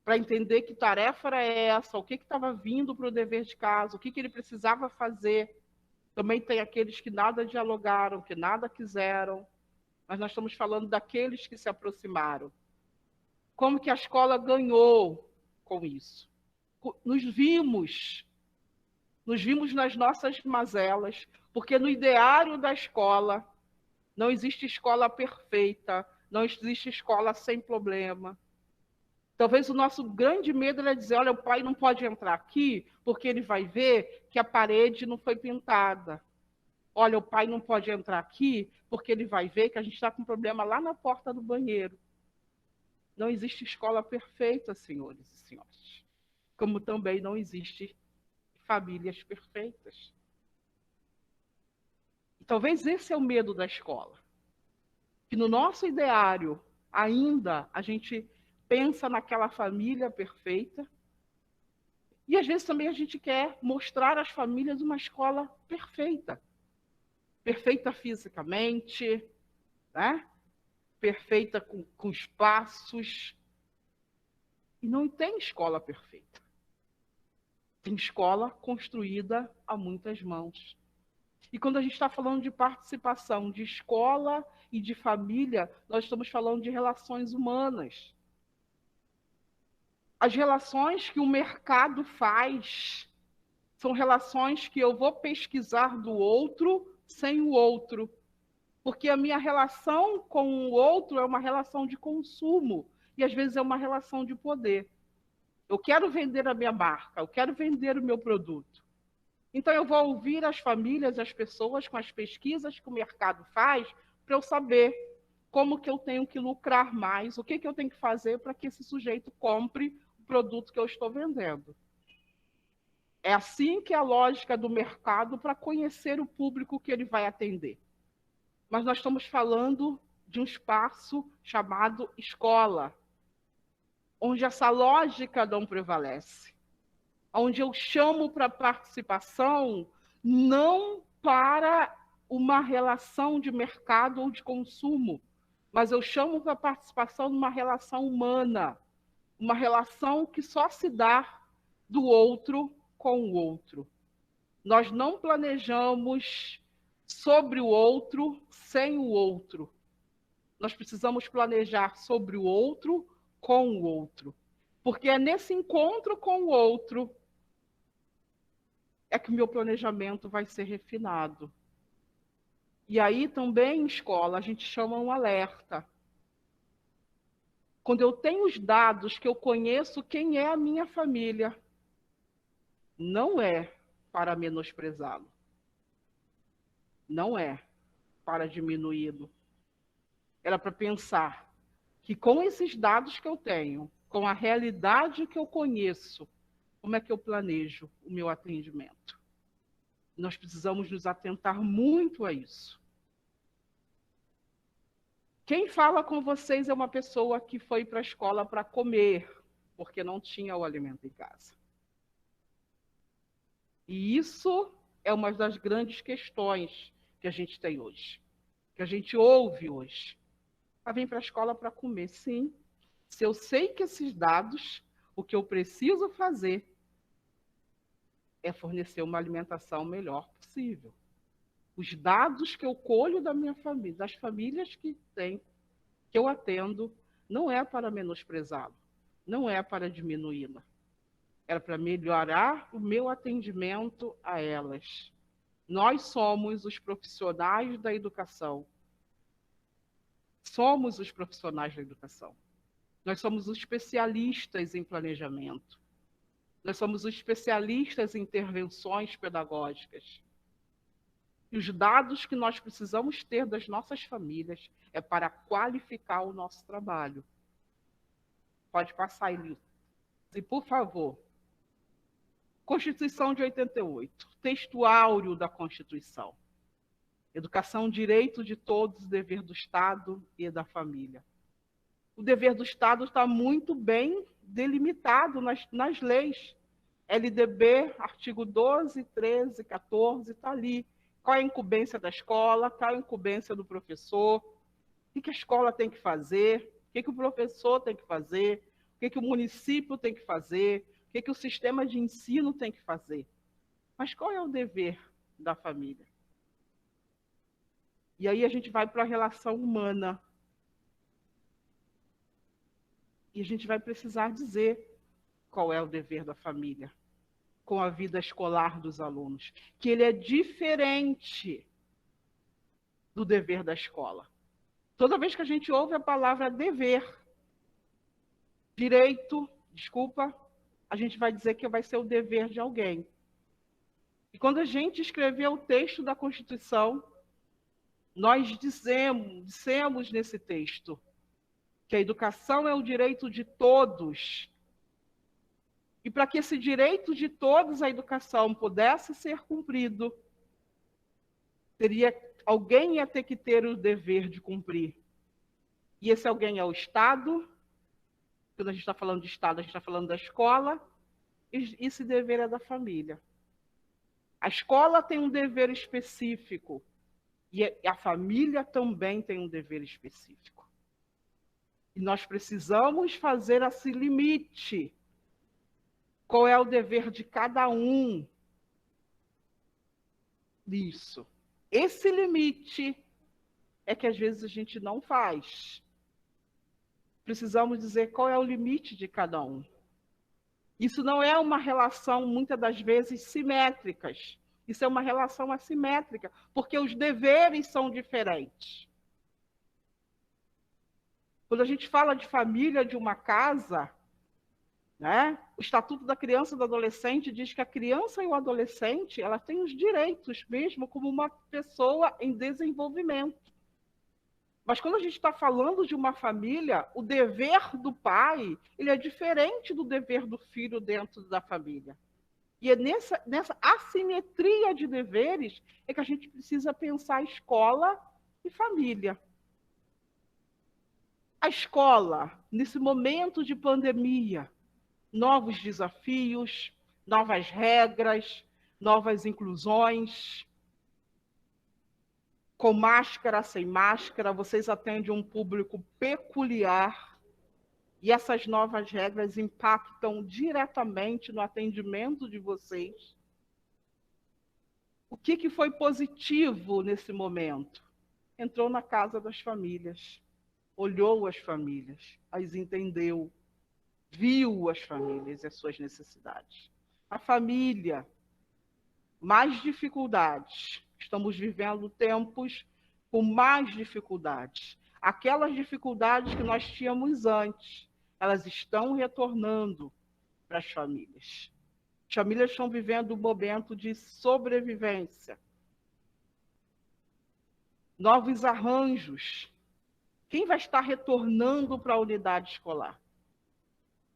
para entender que tarefa era essa, o que estava vindo para o dever de casa, o que ele precisava fazer. Também tem aqueles que nada dialogaram, que nada quiseram, mas nós estamos falando daqueles que se aproximaram. Como que a escola ganhou com isso? Nos vimos nas nossas mazelas, porque no ideário da escola não existe escola perfeita, não existe escola sem problema. Talvez o nosso grande medo era dizer: olha, o pai não pode entrar aqui porque ele vai ver que a parede não foi pintada. Olha, o pai não pode entrar aqui porque ele vai ver que a gente está com problema lá na porta do banheiro. Não existe escola perfeita, senhores e senhoras. Como também não existe famílias perfeitas. E talvez esse é o medo da escola. Que no nosso ideário, ainda, a gente pensa naquela família perfeita, e às vezes também a gente quer mostrar às famílias uma escola perfeita. Perfeita fisicamente, né? Perfeita com espaços. E não tem escola perfeita. Tem escola construída a muitas mãos. E quando a gente está falando de participação de escola e de família, nós estamos falando de relações humanas. As relações que o mercado faz São relações que eu vou pesquisar do outro sem o outro. Porque a minha relação com o outro é uma relação de consumo e, às vezes, é uma relação de poder. Eu quero vender a minha marca, eu quero vender o meu produto. Então, eu vou ouvir as famílias, as pessoas, com as pesquisas que o mercado faz, para eu saber como que eu tenho que lucrar mais, o que eu tenho que fazer para que esse sujeito compre o produto que eu estou vendendo. É assim que é a lógica do mercado para conhecer o público que ele vai atender. Mas nós estamos falando de um espaço chamado escola, onde essa lógica não prevalece, onde eu chamo para participação não para uma relação de mercado ou de consumo, mas eu chamo para participação numa relação humana, uma relação que só se dá do outro com o outro. Nós não planejamos sobre o outro sem o outro. Nós precisamos planejar sobre o outro com o outro. Porque é nesse encontro com o outro é que o meu planejamento vai ser refinado. E aí também, em escola, a gente chama um alerta. Quando eu tenho os dados que eu conheço quem é a minha família, não é para menosprezá-lo. Não é para diminuí-lo. Era para pensar que com esses dados que eu tenho, com a realidade que eu conheço, como é que eu planejo o meu atendimento? Nós precisamos nos atentar muito a isso. Quem fala com vocês é uma pessoa que foi para a escola para comer, porque não tinha o alimento em casa. E isso é uma das grandes questões que a gente tem hoje, que a gente ouve hoje. Vem para a escola para comer, sim. Se eu sei que esses dados, o que eu preciso fazer é fornecer uma alimentação melhor possível. Os dados que eu colho da minha família, das famílias que eu atendo, não é para menosprezá-lo, não é para diminuí-la. É para melhorar o meu atendimento a elas. Nós somos os profissionais da educação. Somos os profissionais da educação. Nós somos os especialistas em planejamento. Nós somos os especialistas em intervenções pedagógicas. E os dados que nós precisamos ter das nossas famílias é para qualificar o nosso trabalho. Pode passar, Elisa. E, por favor, Constituição de 88, texto áureo da Constituição. Educação, direito de todos, dever do Estado e da família. O dever do Estado está muito bem delimitado nas leis. LDB, artigo 12, 13, 14, está ali. Qual é a incumbência da escola, qual é a incumbência do professor, o que a escola tem que fazer, o que o professor tem que fazer, o que o município tem que fazer, o que o sistema de ensino tem que fazer. Mas qual é o dever da família? E aí a gente vai para a relação humana. E a gente vai precisar dizer qual é o dever da família com a vida escolar dos alunos, que ele é diferente do dever da escola. Toda vez que a gente ouve a palavra dever, direito, desculpa, a gente vai dizer que vai ser o dever de alguém. E quando a gente escreveu o texto da Constituição, nós dissemos nesse texto que a educação é o direito de todos. E para que esse direito de todos à educação pudesse ser cumprido, alguém ia ter que ter o dever de cumprir. E esse alguém é o Estado. Quando a gente está falando de Estado, a gente está falando da escola. E esse dever é da família. A escola tem um dever específico. E a família também tem um dever específico. E nós precisamos fazer esse limite. Qual é o dever de cada um disso? Esse limite é que às vezes a gente não faz. Precisamos dizer qual é o limite de cada um. Isso não é uma relação, muitas das vezes, simétrica. Isso é uma relação assimétrica, porque os deveres são diferentes. Quando a gente fala de família, de uma casa, né, o Estatuto da Criança e do Adolescente diz que a criança e o adolescente ela tem os direitos, mesmo como uma pessoa em desenvolvimento. Mas quando a gente está falando de uma família, o dever do pai ele é diferente do dever do filho dentro da família. E é nessa assimetria de deveres é que a gente precisa pensar escola e família. A escola, nesse momento de pandemia, novos desafios, novas regras, novas inclusões, com máscara, sem máscara, vocês atendem um público peculiar e essas novas regras impactam diretamente no atendimento de vocês. O que foi positivo nesse momento? Entrou na casa das famílias, olhou as famílias, as entendeu, viu as famílias e as suas necessidades. A família, mais dificuldades. Estamos vivendo tempos com mais dificuldades. Aquelas dificuldades que nós tínhamos antes, elas estão retornando para as famílias. As famílias estão vivendo um momento de sobrevivência. Novos arranjos. Quem vai estar retornando para a unidade escolar?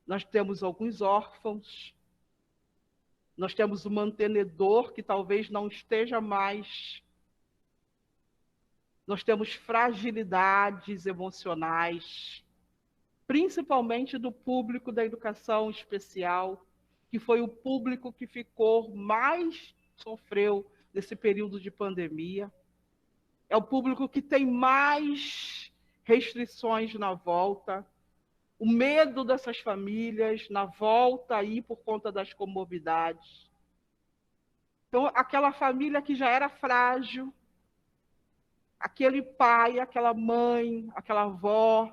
Nós temos alguns órfãos, nós temos o mantenedor que talvez não esteja mais. Nós temos fragilidades emocionais, principalmente do público da educação especial, que foi o público que sofreu nesse período de pandemia. É o público que tem mais restrições na volta, o medo dessas famílias na volta aí por conta das comorbidades. Então, aquela família que já era frágil, aquele pai, aquela mãe, aquela avó,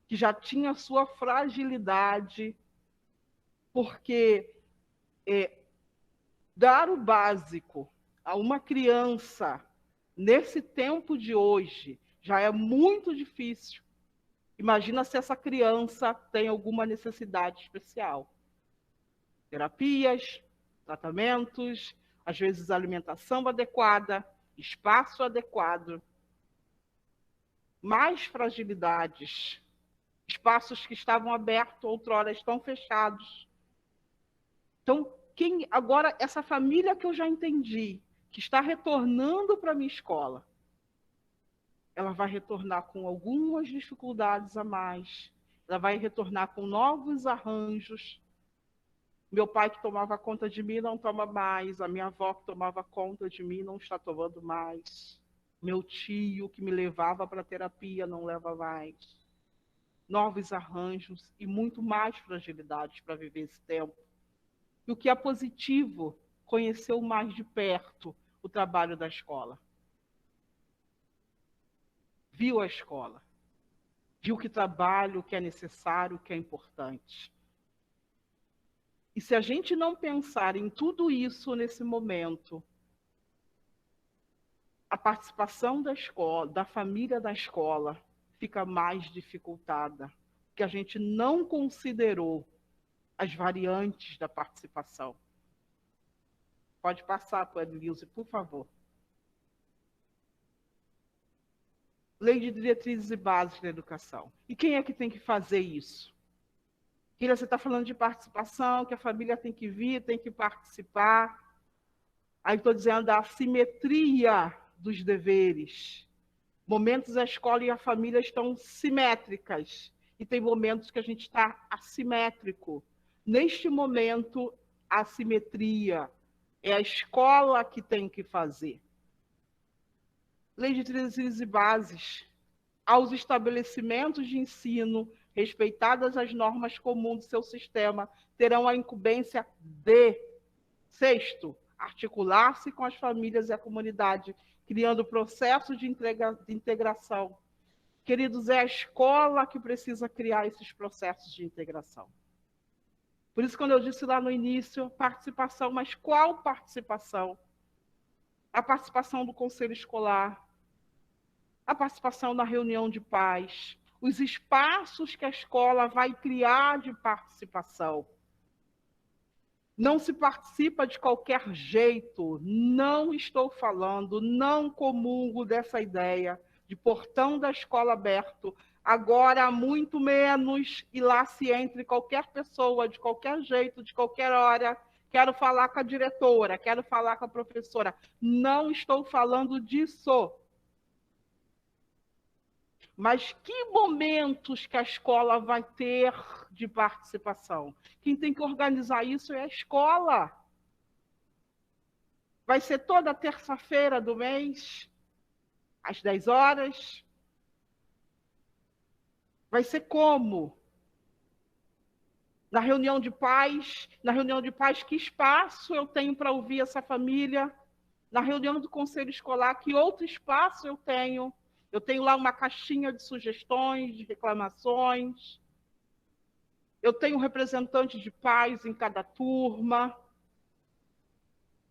que já tinha sua fragilidade, porque dar o básico a uma criança nesse tempo de hoje já é muito difícil. Imagina se essa criança tem alguma necessidade especial. Terapias, tratamentos, às vezes alimentação adequada, espaço adequado, mais fragilidades, espaços que estavam abertos, outrora estão fechados. Então, agora, essa família que eu já entendi, que está retornando para a minha escola, ela vai retornar com algumas dificuldades a mais, ela vai retornar com novos arranjos. Meu pai que tomava conta de mim não toma mais, a minha avó que tomava conta de mim não está tomando mais, meu tio que me levava para a terapia não leva mais. Novos arranjos e muito mais fragilidades para viver esse tempo. E o que é positivo, conheceu mais de perto o trabalho da escola. Viu a escola, viu que trabalho, que é necessário, que é importante. E se a gente não pensar em tudo isso nesse momento, a participação da escola, da família da escola, fica mais dificultada, porque a gente não considerou as variantes da participação. Pode passar para a Edilze, por favor. Lei de Diretrizes e Bases da Educação. E quem é que tem que fazer isso? Kira, você está falando de participação, que a família tem que vir, tem que participar. Aí estou dizendo da assimetria dos deveres. Momentos a escola e a família estão simétricas. E tem momentos que a gente está assimétrico. Neste momento, a assimetria é a escola que tem que fazer. Lei de Diretrizes e Bases. Aos estabelecimentos de ensino, respeitadas as normas comuns do seu sistema, terão a incumbência de, sexto, articular-se com as famílias e a comunidade, criando processos de integração. Queridos, é a escola que precisa criar esses processos de integração. Por isso, quando eu disse lá no início, participação, mas qual participação? A participação do conselho escolar, a participação na reunião de pais, os espaços que a escola vai criar de participação. Não se participa de qualquer jeito, não estou falando, não comungo dessa ideia de portão da escola aberto, agora muito menos, e lá se entre qualquer pessoa, de qualquer jeito, de qualquer hora, quero falar com a diretora, quero falar com a professora. Não estou falando disso. Mas que momentos que a escola vai ter de participação? Quem tem que organizar isso é a escola. Vai ser toda terça-feira do mês, às 10 horas? Vai ser como? Na reunião de pais, que espaço eu tenho para ouvir essa família? Na reunião do conselho escolar, que outro espaço eu tenho? Eu tenho lá uma caixinha de sugestões, de reclamações. Eu tenho um representante de pais em cada turma.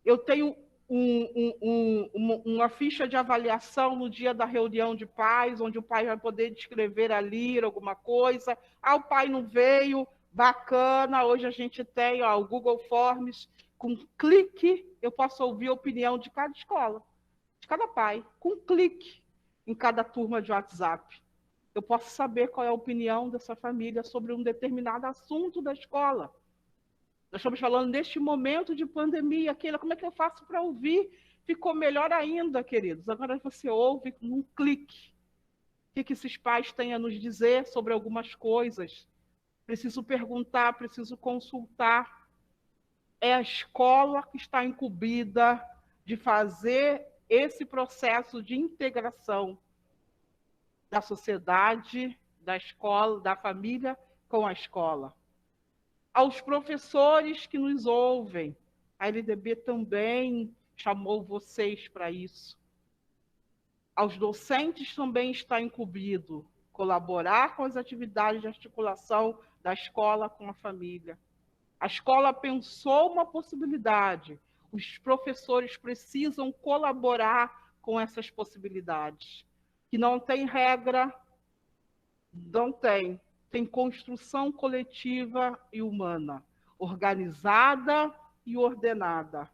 Eu tenho uma ficha de avaliação no dia da reunião de pais, onde o pai vai poder descrever ali alguma coisa. Ah, o pai não veio, bacana, hoje a gente tem o Google Forms, com um clique eu posso ouvir a opinião de cada escola, de cada pai, com um clique em cada turma de WhatsApp. Eu posso saber qual é a opinião dessa família sobre um determinado assunto da escola. Nós estamos falando neste momento de pandemia, como é que eu faço para ouvir? Ficou melhor ainda, queridos. Agora você ouve com um clique. O que esses pais têm a nos dizer sobre algumas coisas? Preciso perguntar, preciso consultar. É a escola que está incumbida de fazer esse processo de integração da sociedade, da escola, da família com a escola. Aos professores que nos ouvem, a LDB também chamou vocês para isso. Aos docentes também está incumbido colaborar com as atividades de articulação da escola com a família. A escola pensou uma possibilidade, os professores precisam colaborar com essas possibilidades. Que não tem regra, não tem. Tem construção coletiva e humana, organizada e ordenada.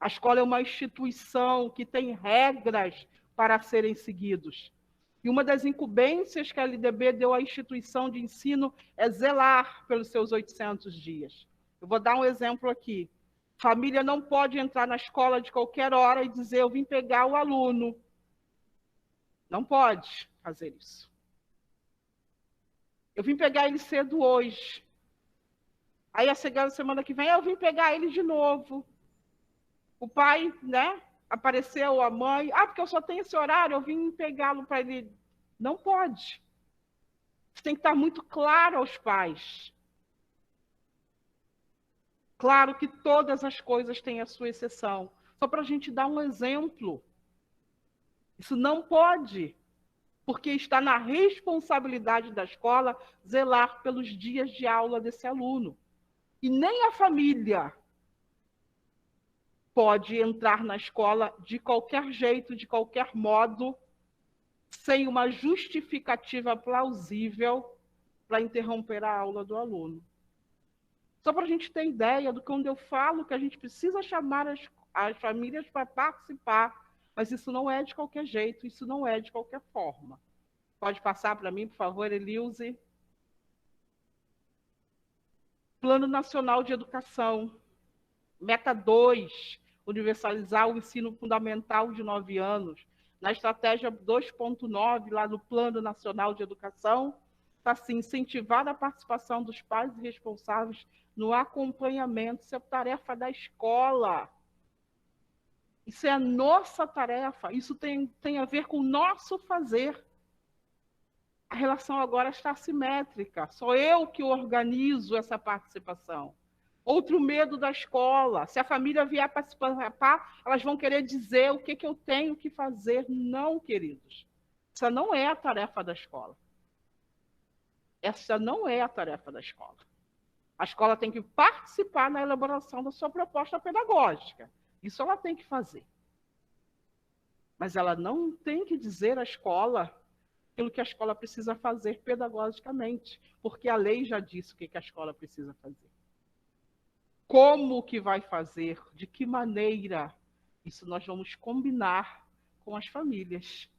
A escola é uma instituição que tem regras para serem seguidas. E uma das incumbências que a LDB deu à instituição de ensino é zelar pelos seus 800 dias. Eu vou dar um exemplo aqui. Família não pode entrar na escola de qualquer hora e dizer, eu vim pegar o aluno. Não pode fazer isso. Eu vim pegar ele cedo hoje. Aí, a semana que vem, eu vim pegar ele de novo. O pai, né, apareceu, a mãe. Ah, porque eu só tenho esse horário, eu vim pegá-lo para ele. Não pode. Isso tem que estar muito claro aos pais. Claro que todas as coisas têm a sua exceção. Só para a gente dar um exemplo. Isso não pode. Porque está na responsabilidade da escola zelar pelos dias de aula desse aluno. E nem a família pode entrar na escola de qualquer jeito, de qualquer modo, sem uma justificativa plausível para interromper a aula do aluno. Só para a gente ter ideia do que quando eu falo que a gente precisa chamar as famílias para participar, mas isso não é de qualquer jeito, isso não é de qualquer forma. Pode passar para mim, por favor, Elilze. Plano Nacional de Educação. Meta 2, universalizar o ensino fundamental de 9 anos. Na estratégia 2.9, lá no Plano Nacional de Educação, está assim, incentivar a participação dos pais e responsáveis no acompanhamento. Isso é tarefa da escola. Isso é a nossa tarefa. Isso tem a ver com o nosso fazer. A relação agora está assimétrica. Sou eu que organizo essa participação. Outro medo da escola. Se a família vier participar, elas vão querer dizer o que eu tenho que fazer. Não, queridos. Essa não é a tarefa da escola. Essa não é a tarefa da escola. A escola tem que participar na elaboração da sua proposta pedagógica. Isso ela tem que fazer. Mas ela não tem que dizer à escola aquilo que a escola precisa fazer pedagogicamente, porque a lei já disse o que a escola precisa fazer. Como que vai fazer, de que maneira, isso nós vamos combinar com as famílias.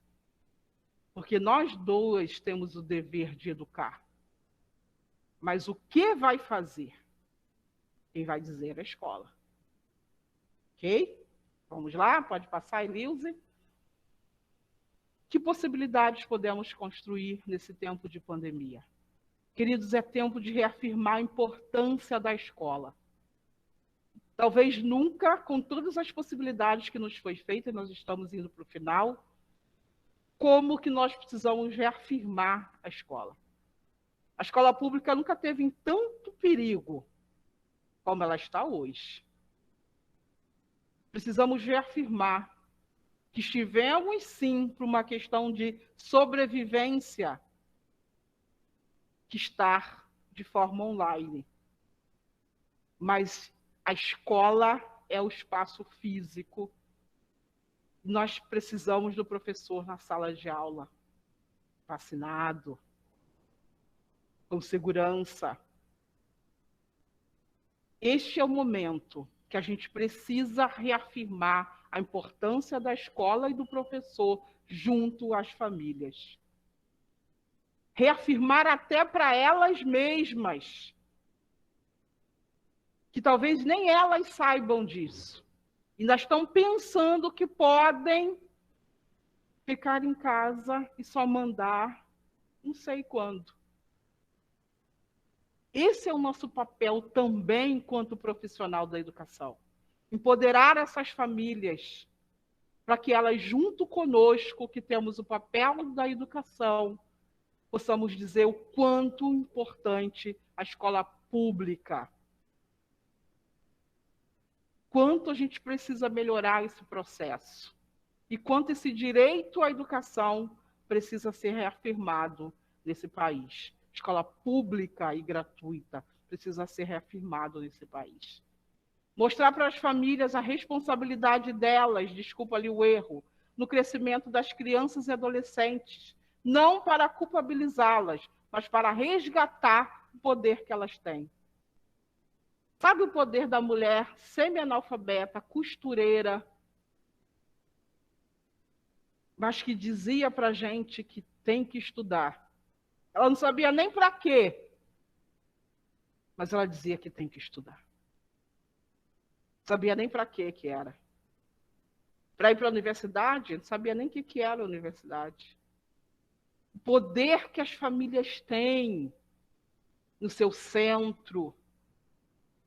Porque nós dois temos o dever de educar. Mas o que vai fazer? Quem vai dizer é a escola. Ok? Vamos lá? Pode passar, Elilze. Que possibilidades podemos construir nesse tempo de pandemia? Queridos, é tempo de reafirmar a importância da escola. Talvez nunca, com todas as possibilidades que nos foi feita, nós estamos indo para o final, como que nós precisamos reafirmar a escola. A escola pública nunca teve em tanto perigo como ela está hoje. Precisamos reafirmar que estivemos, sim, para uma questão de sobrevivência, que estar de forma online. Mas a escola é o espaço físico. Nós precisamos do professor na sala de aula, vacinado, com segurança. Este é o momento que a gente precisa reafirmar a importância da escola e do professor junto às famílias. Reafirmar até para elas mesmas, que talvez nem elas saibam disso. Ainda estão pensando que podem ficar em casa e só mandar não sei quando. Esse é o nosso papel também enquanto profissional da educação. Empoderar essas famílias para que elas, junto conosco, que temos o papel da educação, possamos dizer o quanto importante a escola pública. Quanto a gente precisa melhorar esse processo. E quanto esse direito à educação precisa ser reafirmado nesse país. Escola pública e gratuita precisa ser reafirmado nesse país. Mostrar para as famílias a responsabilidade delas, desculpa ali o erro, no crescimento das crianças e adolescentes, não para culpabilizá-las, mas para resgatar o poder que elas têm. Sabe o poder da mulher semi-analfabeta, costureira, mas que dizia para a gente que tem que estudar? Ela não sabia nem para quê, mas ela dizia que tem que estudar. Não sabia nem para quê que era. Para ir para a universidade, não sabia nem o que era a universidade. O poder que as famílias têm no seu centro,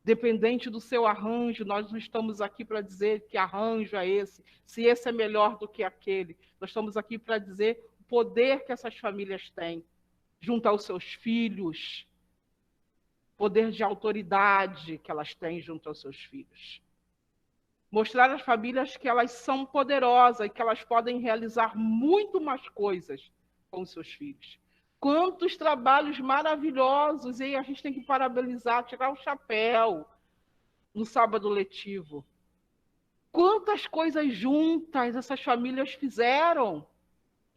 dependente do seu arranjo, nós não estamos aqui para dizer que arranjo é esse, se esse é melhor do que aquele. Nós estamos aqui para dizer o poder que essas famílias têm junto aos seus filhos, poder de autoridade que elas têm junto aos seus filhos. Mostrar às famílias que elas são poderosas e que elas podem realizar muito mais coisas com os seus filhos. Quantos trabalhos maravilhosos, e a gente tem que parabenizar, tirar o chapéu no sábado letivo. Quantas coisas juntas essas famílias fizeram.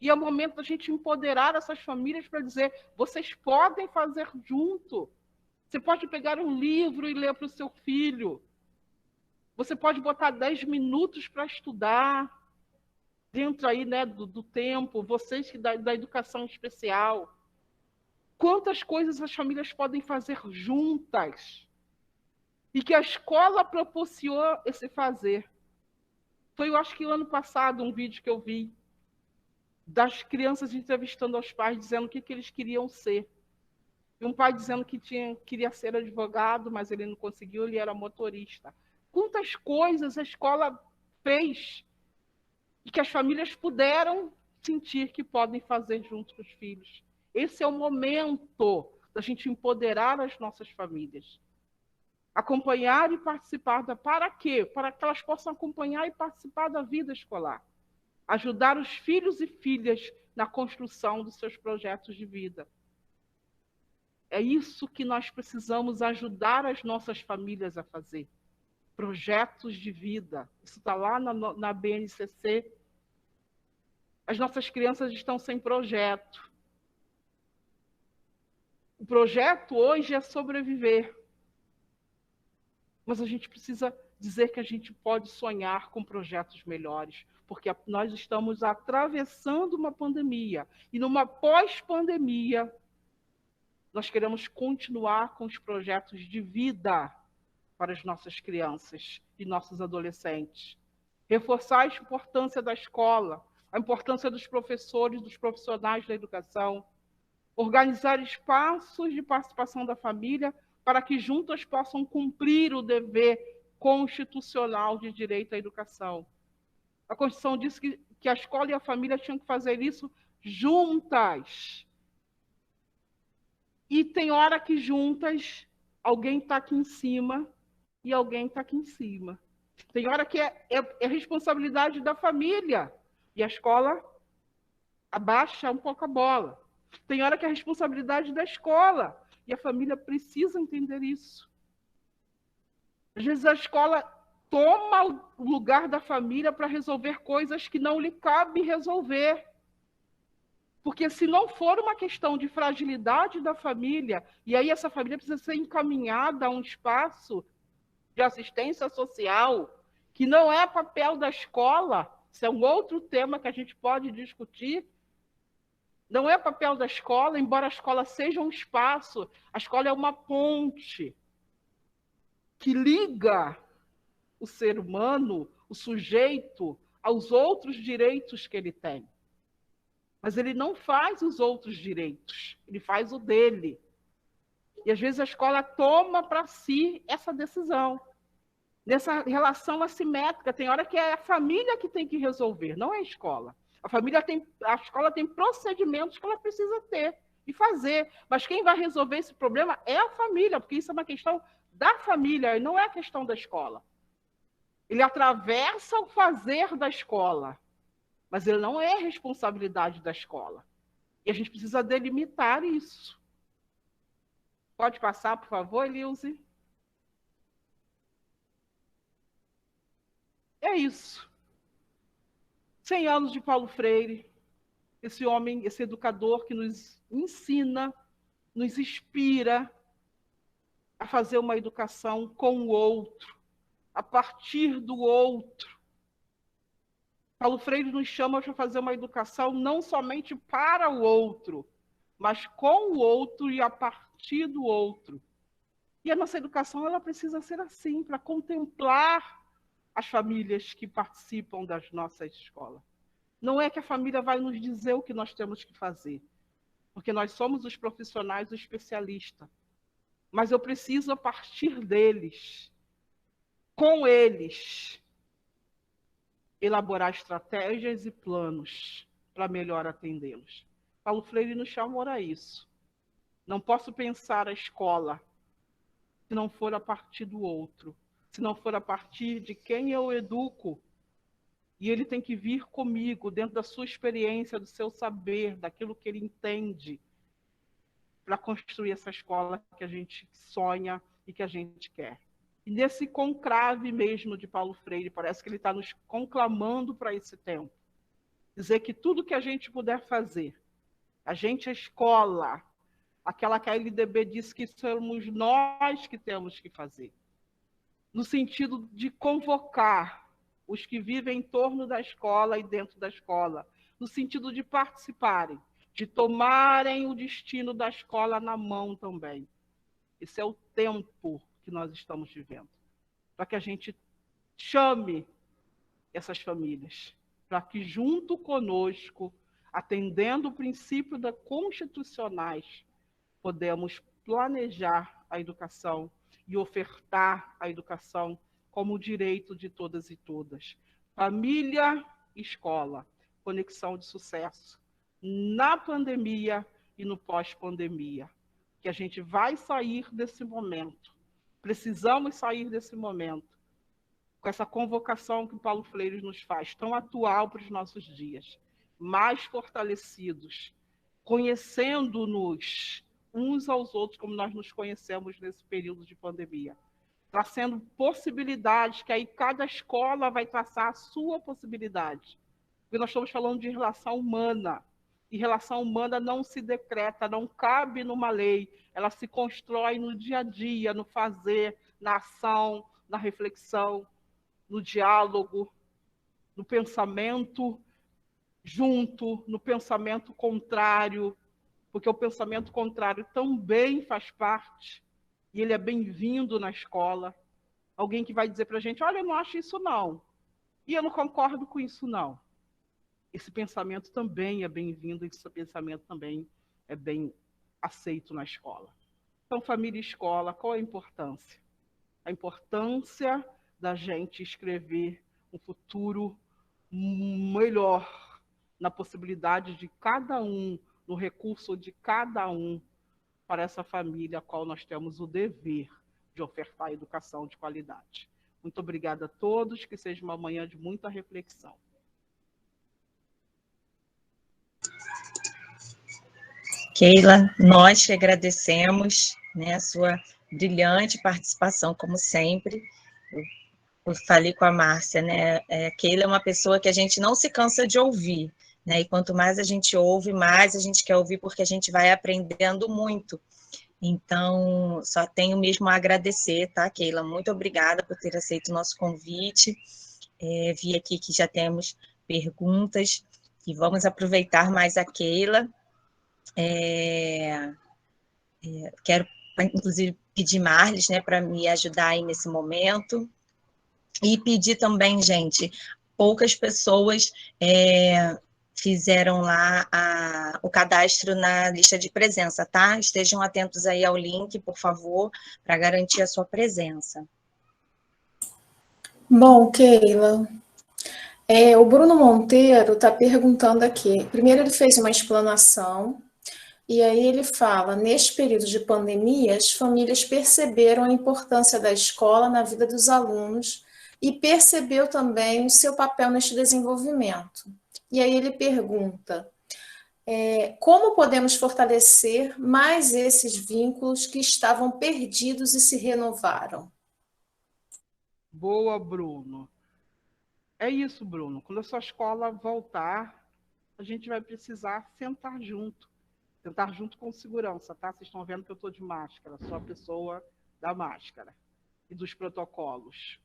E é o momento da gente empoderar essas famílias para dizer, vocês podem fazer junto. Você pode pegar um livro e ler para o seu filho. Você pode botar 10 minutos para estudar, dentro aí, né, do tempo, vocês que da educação especial. Quantas coisas as famílias podem fazer juntas e que a escola proporcionou esse fazer. Foi, eu acho que o ano passado, um vídeo que eu vi das crianças entrevistando aos pais, dizendo o que eles queriam ser. E um pai dizendo que queria ser advogado, mas ele não conseguiu, ele era motorista. Quantas coisas a escola fez e que as famílias puderam sentir que podem fazer junto com os filhos. Esse é o momento da gente empoderar as nossas famílias. Acompanhar e participar Para quê? Para que elas possam acompanhar e participar da vida escolar. Ajudar os filhos e filhas na construção dos seus projetos de vida. É isso que nós precisamos ajudar as nossas famílias a fazer. Projetos de vida. Isso está lá na BNCC. As nossas crianças estão sem projeto. O projeto hoje é sobreviver. Mas a gente precisa dizer que a gente pode sonhar com projetos melhores, porque nós estamos atravessando uma pandemia. E numa pós-pandemia, nós queremos continuar com os projetos de vida para as nossas crianças e nossos adolescentes. Reforçar a importância da escola, a importância dos professores, dos profissionais da educação. Organizar espaços de participação da família para que juntas possam cumprir o dever constitucional de direito à educação. A Constituição disse que a escola e a família tinham que fazer isso juntas. E tem hora que juntas, alguém está aqui em cima e alguém está aqui em cima. Tem hora que é responsabilidade da família e a escola abaixa um pouco a bola. Tem hora que é responsabilidade da escola e a família precisa entender isso. Às vezes a escola toma o lugar da família para resolver coisas que não lhe cabe resolver. Porque se não for uma questão de fragilidade da família, e aí essa família precisa ser encaminhada a um espaço de assistência social, que não é papel da escola, isso é um outro tema que a gente pode discutir. Não é papel da escola, embora a escola seja um espaço, a escola é uma ponte que liga o ser humano, o sujeito, aos outros direitos que ele tem. Mas ele não faz os outros direitos, ele faz o dele. E às vezes a escola toma para si essa decisão. Nessa relação assimétrica, tem hora que é a família que tem que resolver, não é a escola. A escola tem procedimentos que ela precisa ter e fazer. Mas quem vai resolver esse problema é a família, porque isso é uma questão da família, e não é questão da escola. Ele atravessa o fazer da escola, mas ele não é responsabilidade da escola. E a gente precisa delimitar isso. Pode passar, por favor, Elilze? É isso. 100 anos de Paulo Freire, esse homem, esse educador que nos ensina, nos inspira a fazer uma educação com o outro, a partir do outro. Paulo Freire nos chama para fazer uma educação não somente para o outro, mas com o outro e a partir do outro. E a nossa educação ela precisa ser assim, para contemplar as famílias que participam das nossas escolas. Não é que a família vai nos dizer o que nós temos que fazer, porque nós somos os profissionais, os especialistas. Mas eu preciso, a partir deles, com eles, elaborar estratégias e planos para melhor atendê-los. Paulo Freire nos chamou a isso. Não posso pensar a escola se não for a partir do outro, se não for a partir de quem eu educo. E ele tem que vir comigo, dentro da sua experiência, do seu saber, daquilo que ele entende, para construir essa escola que a gente sonha e que a gente quer. E nesse conclave mesmo de Paulo Freire, parece que ele está nos conclamando para esse tempo. Dizer que tudo que a gente puder fazer, a gente, a escola, aquela que a LDB disse que somos nós que temos que fazer, no sentido de convocar os que vivem em torno da escola e dentro da escola, no sentido de participarem, de tomarem o destino da escola na mão também. Esse é o tempo que nós estamos vivendo, para que a gente chame essas famílias, para que junto conosco, atendendo o princípio da constitucionais, podemos planejar a educação e ofertar a educação como direito de todas e todas. Família, escola, conexão de sucesso. Na pandemia e no pós-pandemia. Que a gente vai sair desse momento. Precisamos sair desse momento. Com essa convocação que Paulo Freire nos faz, tão atual para os nossos dias. Mais fortalecidos. Conhecendo-nos uns aos outros, como nós nos conhecemos nesse período de pandemia. Trazendo possibilidades, que aí cada escola vai traçar a sua possibilidade. Porque nós estamos falando de relação humana. E relação humana não se decreta, não cabe numa lei. Ela se constrói no dia a dia, no fazer, na ação, na reflexão, no diálogo, no pensamento junto, no pensamento contrário, porque o pensamento contrário também faz parte, e ele é bem-vindo na escola. Alguém que vai dizer para a gente, olha, eu não acho isso não, e eu não concordo com isso não. Esse pensamento também é bem-vindo, esse pensamento também é bem aceito na escola. Então, família e escola, qual a importância? A importância da gente escrever um futuro melhor, na possibilidade de cada um, no recurso de cada um, para essa família a qual nós temos o dever de ofertar educação de qualidade. Muito obrigada a todos, que seja uma manhã de muita reflexão. Keila, nós que agradecemos, né, a sua brilhante participação, como sempre. Eu falei com a Márcia, né? Keila é uma pessoa que a gente não se cansa de ouvir, né? E quanto mais a gente ouve, mais a gente quer ouvir, porque a gente vai aprendendo muito. Então, só tenho mesmo a agradecer, tá, Keila? Muito obrigada por ter aceito o nosso convite. Vi aqui que já temos perguntas e vamos aproveitar mais a Keila. Quero, inclusive, pedir Marlis, né, para me ajudar aí nesse momento. E pedir também, gente, poucas pessoas fizeram lá o cadastro na lista de presença, tá? Estejam atentos aí ao link, por favor, para garantir a sua presença. Bom, Keila, o Bruno Monteiro está perguntando aqui. Primeiro ele fez uma explanação, e aí ele fala, neste período de pandemia, as famílias perceberam a importância da escola na vida dos alunos e percebeu também o seu papel neste desenvolvimento. E aí ele pergunta, como podemos fortalecer mais esses vínculos que estavam perdidos e se renovaram? Boa, Bruno. É isso, Bruno. Quando a sua escola voltar, a gente vai precisar sentar junto com segurança, tá? Vocês estão vendo que eu estou de máscara, sou a pessoa da máscara e dos protocolos.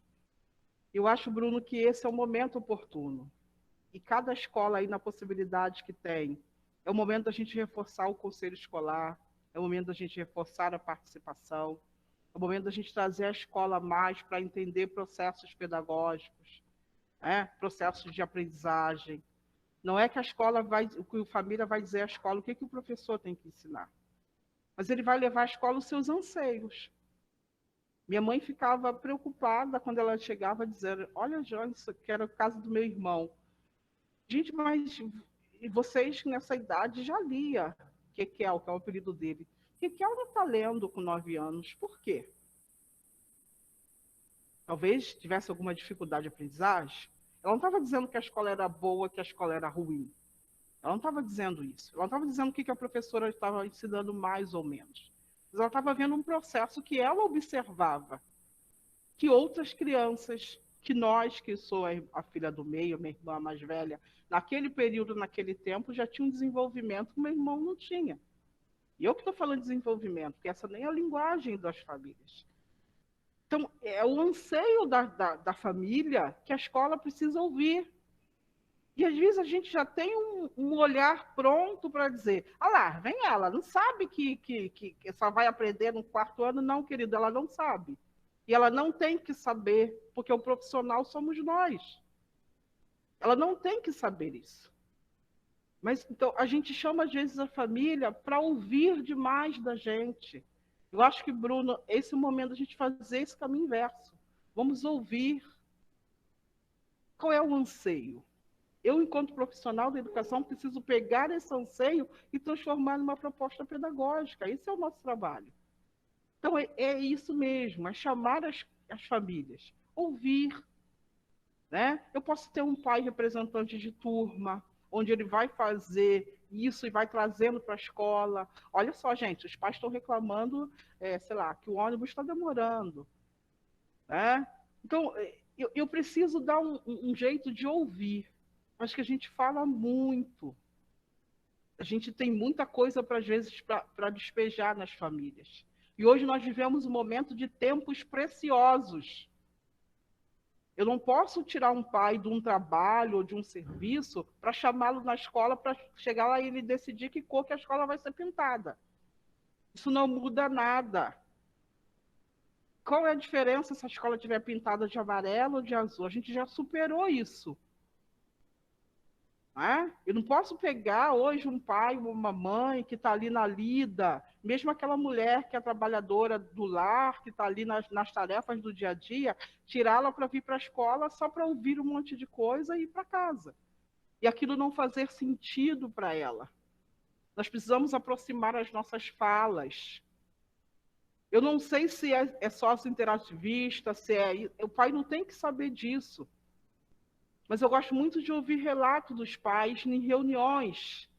Eu acho, Bruno, que esse é o momento oportuno. E cada escola aí, na possibilidade que tem, é o momento da gente reforçar o conselho escolar, é o momento da gente reforçar a participação, é o momento da gente trazer a escola mais para entender processos pedagógicos, processos de aprendizagem. Não é que a escola que a família vai dizer à escola o que o professor tem que ensinar. Mas ele vai levar à escola os seus anseios. Minha mãe ficava preocupada quando ela chegava dizendo, olha, João, isso que era o caso do meu irmão. Gente, mas vocês nessa idade já lia Kekel, que é o apelido dele. Kekel não está lendo com 9 anos. Por quê? Talvez tivesse alguma dificuldade de aprendizagem. Ela não estava dizendo que a escola era boa, que a escola era ruim. Ela não estava dizendo isso. Ela não estava dizendo o que a professora estava ensinando mais ou menos. Mas ela estava vendo um processo que ela observava. Que outras crianças, que nós, que sou a filha do meio, minha irmã mais velha, naquele período, naquele tempo, já tinha um desenvolvimento que meu irmão não tinha. E eu que estou falando de desenvolvimento, porque essa nem é a linguagem das famílias. Então, é o anseio da família que a escola precisa ouvir. E, às vezes, a gente já tem um olhar pronto para dizer, lá, vem ela, não sabe que só vai aprender no 4º ano? Não, querido, ela não sabe. E ela não tem que saber, porque o profissional somos nós. Ela não tem que saber isso. Mas, então, a gente chama, às vezes, a família para ouvir demais da gente. Eu acho que, Bruno, esse é o momento da gente fazer esse caminho inverso. Vamos ouvir. Qual é o anseio? Eu, enquanto profissional da educação, preciso pegar esse anseio e transformar numa proposta pedagógica. Esse é o nosso trabalho. Então, é isso mesmo, é chamar as famílias, ouvir. Né? Eu posso ter um pai representante de turma, onde ele vai fazer isso e vai trazendo para a escola. Olha só, gente, os pais estão reclamando, sei lá, que o ônibus está demorando, né? Então, eu preciso dar um jeito de ouvir. Acho que a gente fala muito. A gente tem muita coisa, às vezes, para despejar nas famílias. E hoje nós vivemos um momento de tempos preciosos. Eu não posso tirar um pai de um trabalho ou de um serviço para chamá-lo na escola, para chegar lá e ele decidir que cor que a escola vai ser pintada. Isso não muda nada. Qual é a diferença se a escola estiver pintada de amarelo ou de azul? A gente já superou isso. Eu não posso pegar hoje um pai ou uma mãe que está ali na lida, mesmo aquela mulher que é trabalhadora do lar, que está ali nas tarefas do dia a dia, tirá-la para vir para a escola só para ouvir um monte de coisa e ir para casa. E aquilo não fazer sentido para ela. Nós precisamos aproximar as nossas falas. Eu não sei se é sócio-interativista, se é... O pai não tem que saber disso. Mas eu gosto muito de ouvir relato dos pais em reuniões.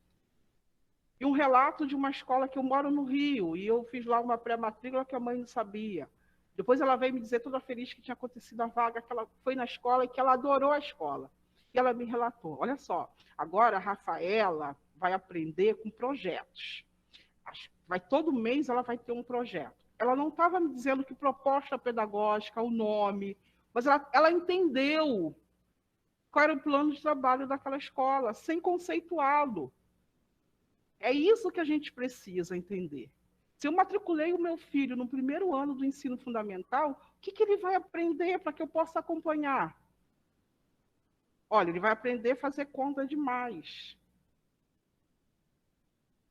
E um relato de uma escola que eu moro no Rio, e eu fiz lá uma pré-matrícula que a mãe não sabia. Depois ela veio me dizer toda feliz que tinha acontecido a vaga, que ela foi na escola e que ela adorou a escola. E ela me relatou, olha só, agora a Rafaela vai aprender com projetos. Todo mês ela vai ter um projeto. Ela não estava me dizendo que proposta pedagógica, o nome, mas ela entendeu qual era o plano de trabalho daquela escola, sem conceituá-lo. É isso que a gente precisa entender. Se eu matriculei o meu filho no primeiro ano do ensino fundamental, o que ele vai aprender para que eu possa acompanhar? Olha, ele vai aprender a fazer conta demais.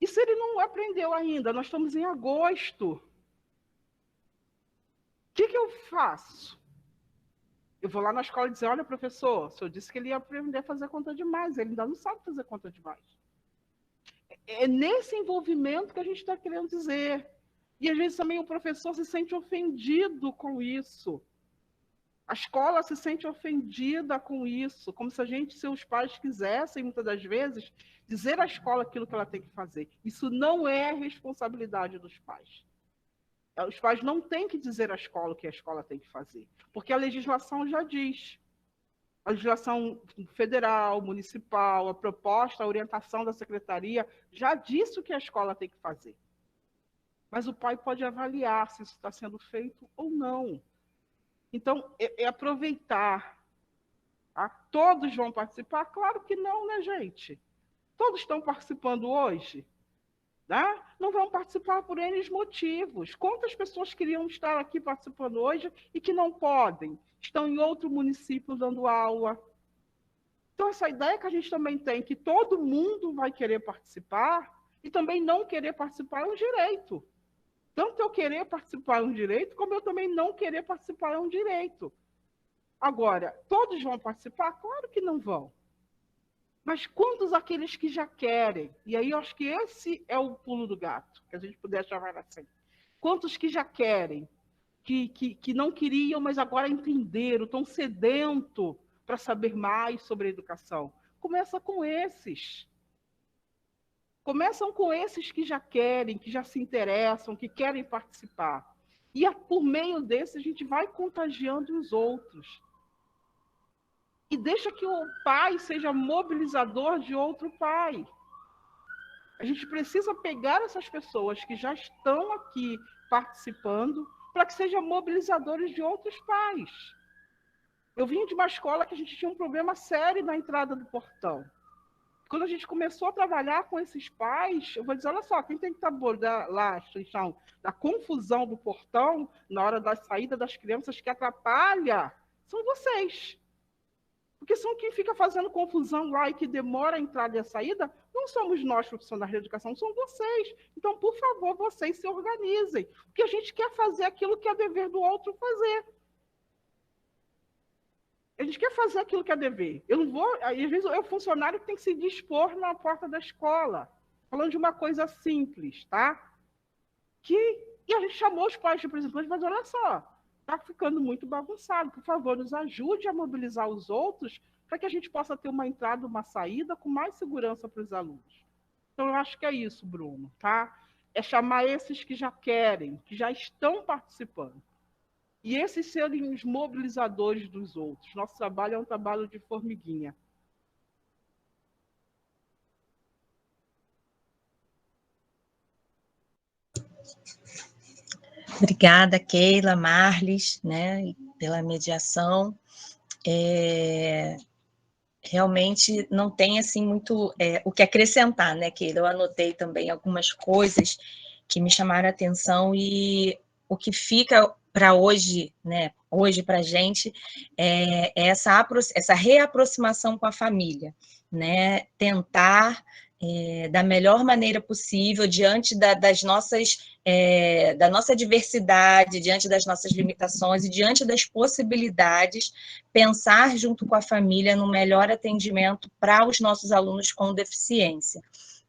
E se ele não aprendeu ainda? Nós estamos em agosto. O que eu faço? Eu vou lá na escola e dizer, olha, professor, o senhor disse que ele ia aprender a fazer conta demais, ele ainda não sabe fazer conta demais. É nesse envolvimento que a gente está querendo dizer. E às vezes também o professor se sente ofendido com isso. A escola se sente ofendida com isso, como se os pais quisessem, muitas das vezes, dizer à escola aquilo que ela tem que fazer. Isso não é responsabilidade dos pais. Os pais não têm que dizer à escola o que a escola tem que fazer, porque a legislação já diz. A legislação federal, municipal, a proposta, a orientação da secretaria já disse o que a escola tem que fazer. Mas o pai pode avaliar se isso está sendo feito ou não. Então, é aproveitar. Tá? Todos vão participar? Claro que não, né, gente? Todos estão participando hoje? Né? Não vão participar por N motivos. Quantas pessoas queriam estar aqui participando hoje e que não podem? Estão em outro município dando aula. Então, essa ideia que a gente também tem, que todo mundo vai querer participar, e também não querer participar é um direito. Tanto eu querer participar é um direito, como eu também não querer participar é um direito. Agora, todos vão participar? Claro que não vão. Mas quantos aqueles que já querem? E aí eu acho que esse é o pulo do gato, que a gente puder chamar assim. Quantos que já querem, que não queriam, mas agora entenderam, estão sedentos para saber mais sobre a educação? Começa com esses. Começam com esses que já querem, que já se interessam, que querem participar. E por meio desses a gente vai contagiando os outros. E deixa que o pai seja mobilizador de outro pai. A gente precisa pegar essas pessoas que já estão aqui participando para que sejam mobilizadores de outros pais. Eu vim de uma escola que a gente tinha um problema sério na entrada do portão. Quando a gente começou a trabalhar com esses pais, eu vou dizer, olha só, quem tem que abordar lá a questão da confusão do portão na hora da saída das crianças que atrapalha, são vocês. Porque são quem fica fazendo confusão lá e que demora a entrada e a saída, não somos nós, profissionais de educação, são vocês. Então, por favor, vocês se organizem. Porque a gente quer fazer aquilo que é dever do outro fazer. A gente quer fazer aquilo que é dever. Eu não vou... Às vezes é o funcionário que tem que se dispor na porta da escola. Falando de uma coisa simples, tá? E a gente chamou os pais de representantes, mas olha só, está ficando muito bagunçado. Por favor, nos ajude a mobilizar os outros para que a gente possa ter uma entrada, uma saída com mais segurança para os alunos. Então, eu acho que é isso, Bruno, tá? É chamar esses que já querem, que já estão participando. E esses serem os mobilizadores dos outros. Nosso trabalho é um trabalho de formiguinha. Obrigada, Keila, Marlis, né, pela mediação. Realmente não tem assim muito o que acrescentar, né, Keila? Eu anotei também algumas coisas que me chamaram a atenção e o que fica para hoje, né, hoje para a gente, é essa reaproximação com a família, né, tentar da melhor maneira possível, diante das nossas, da nossa diversidade, diante das nossas limitações e diante das possibilidades, pensar junto com a família no melhor atendimento para os nossos alunos com deficiência.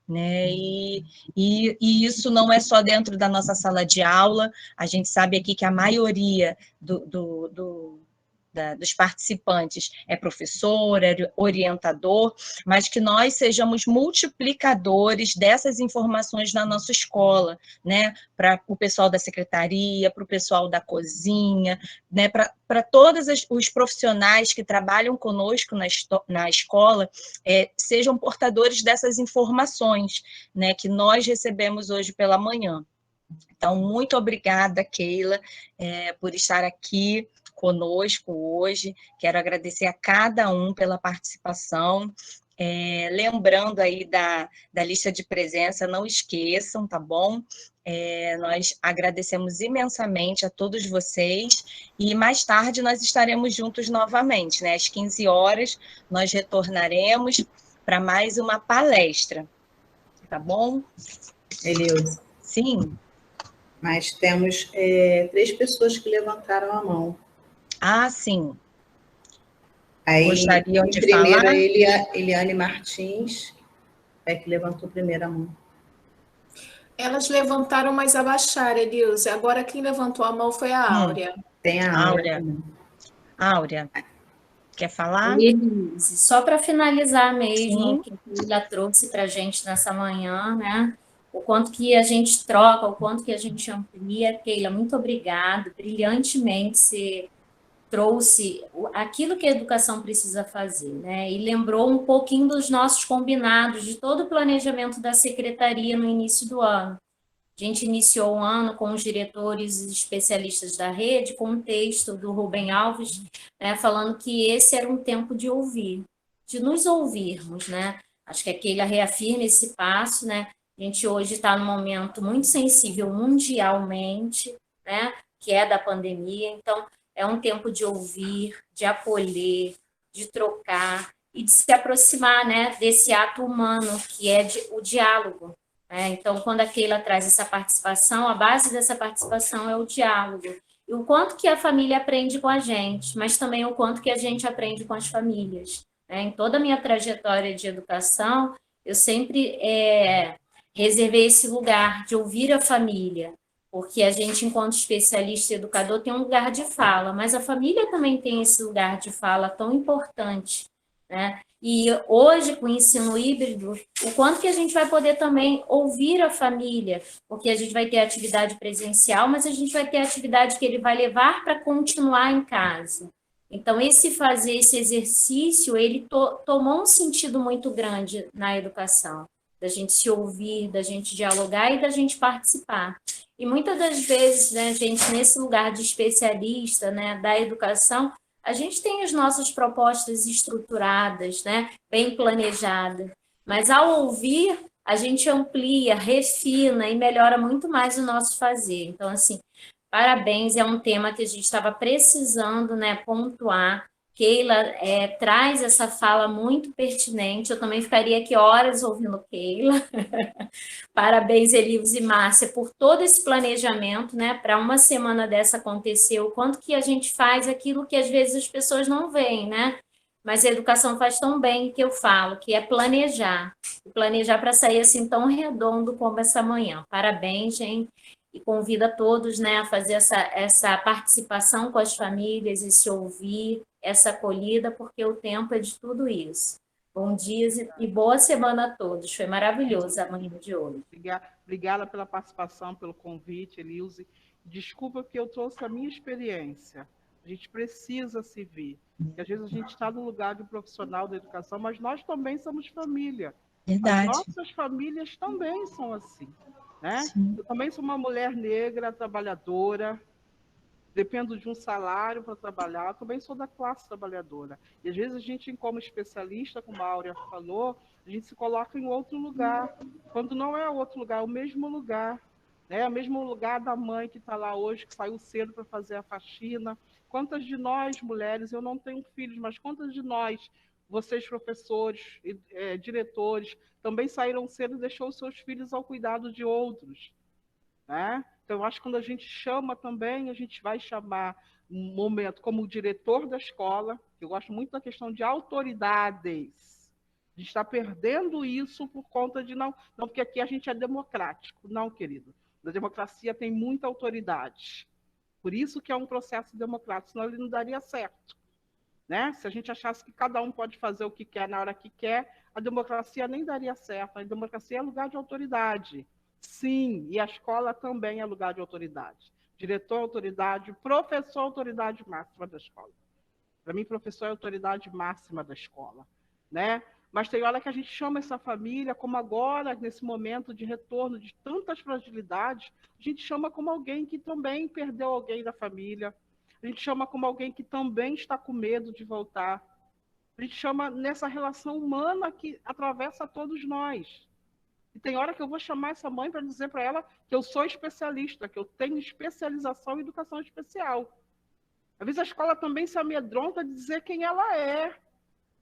Né? E isso não é só dentro da nossa sala de aula, a gente sabe aqui que a maioria dos participantes é professor, é orientador, mas que nós sejamos multiplicadores dessas informações na nossa escola, né? Para o pessoal da secretaria, para o pessoal da cozinha, né? Para todos os profissionais que trabalham conosco na escola, sejam portadores dessas informações, né? Que nós recebemos hoje pela manhã. Então, muito obrigada, Keila, por estar aqui conosco hoje. Quero agradecer a cada um pela participação. Lembrando aí da lista de presença, não esqueçam, tá bom? Nós agradecemos imensamente a todos vocês e mais tarde nós estaremos juntos novamente, né? Às 15 horas nós retornaremos para mais uma palestra, tá bom? Eleusa. Sim. Mas temos 3 pessoas que levantaram a mão. Ah, sim. Aí, gostariam de primeiro, falar? Eliane Martins que levantou primeiro a mão. Elas levantaram, mas abaixaram, Eleusa. Agora quem levantou a mão foi a Áurea. Tem a Áurea. Áurea, quer falar? Elise, só para finalizar mesmo, Sim. o que a Keila trouxe para a gente nessa manhã, né? O quanto que a gente troca, o quanto que a gente amplia. Keila, muito obrigada. Brilhantemente você trouxe aquilo que a educação precisa fazer, né? E lembrou um pouquinho dos nossos combinados, de todo o planejamento da secretaria no início do ano. A gente iniciou o ano com os diretores e especialistas da rede, com um texto do Rubem Alves, né, falando que esse era um tempo de ouvir, de nos ouvirmos, né? Acho que a Keila reafirma esse passo, né? A gente hoje está num momento muito sensível mundialmente, né? Que é da pandemia, então é um tempo de ouvir, de acolher, de trocar e de se aproximar, né, desse ato humano que é o diálogo. Então, quando a Keila traz essa participação, a base dessa participação é o diálogo. E o quanto que a família aprende com a gente, mas também o quanto que a gente aprende com as famílias. Em toda a minha trajetória de educação, eu sempre reservei esse lugar de ouvir a família, porque a gente, enquanto especialista e educador, tem um lugar de fala, mas a família também tem esse lugar de fala tão importante, né? E hoje, com o ensino híbrido, o quanto que a gente vai poder também ouvir a família, porque a gente vai ter atividade presencial, mas a gente vai ter atividade que ele vai levar para continuar em casa. Então, fazer esse exercício, ele tomou um sentido muito grande na educação, da gente se ouvir, da gente dialogar e da gente participar. E muitas das vezes, né, gente, nesse lugar de especialista, né, da educação, a gente tem as nossas propostas estruturadas, né, bem planejadas, mas ao ouvir, a gente amplia, refina e melhora muito mais o nosso fazer. Então, assim, parabéns, é um tema que a gente estava precisando, né, pontuar. Keila traz essa fala muito pertinente, eu também ficaria aqui horas ouvindo Keila. Parabéns, Elivos e Márcia, por todo esse planejamento, né, para uma semana dessa acontecer, o quanto que a gente faz aquilo que às vezes as pessoas não veem, né, mas a educação faz tão bem que eu falo, que é planejar para sair assim tão redondo como essa manhã. Parabéns, gente, e convido a todos, né, a fazer essa participação com as famílias, esse ouvir, essa acolhida, porque o tempo é de tudo isso. Bom dia e boa semana a todos. Foi maravilhoso a manhã de hoje. Obrigada pela participação, pelo convite, Elilze. Desculpa que eu trouxe a minha experiência. A gente precisa se ver. Porque às vezes a gente está no lugar de profissional da educação, mas nós também somos família. Verdade. As nossas famílias também são assim, né? Sim. Eu também sou uma mulher negra, trabalhadora, dependo de um salário para trabalhar, também sou da classe trabalhadora. E às vezes a gente, como especialista, como a Áurea falou, a gente se coloca em outro lugar, quando não é outro lugar, é o mesmo lugar. Né? O mesmo lugar da mãe que está lá hoje, que saiu cedo para fazer a faxina. Quantas de nós, mulheres, eu não tenho filhos, mas quantas de nós, vocês professores, diretores, também saíram cedo e deixou os seus filhos ao cuidado de outros? Né? Então, eu acho que quando a gente chama também, a gente vai chamar um momento como o diretor da escola, que eu gosto muito da questão de autoridades. A gente está perdendo isso por conta de não, porque aqui a gente é democrático. Não, querido. A democracia tem muita autoridade. Por isso que é um processo democrático, senão ele não daria certo. Né? Se a gente achasse que cada um pode fazer o que quer na hora que quer, a democracia nem daria certo. A democracia é lugar de autoridade. Sim, e a escola também é lugar de autoridade. Diretor, autoridade, professor, autoridade máxima da escola. Para mim, professor é a autoridade máxima da escola. Né? Mas tem hora que a gente chama essa família, como agora, nesse momento de retorno de tantas fragilidades, a gente chama como alguém que também perdeu alguém da família, a gente chama como alguém que também está com medo de voltar, a gente chama nessa relação humana que atravessa todos nós. E tem hora que eu vou chamar essa mãe para dizer para ela que eu sou especialista, que eu tenho especialização em educação especial. Às vezes a escola também se amedronta de dizer quem ela é.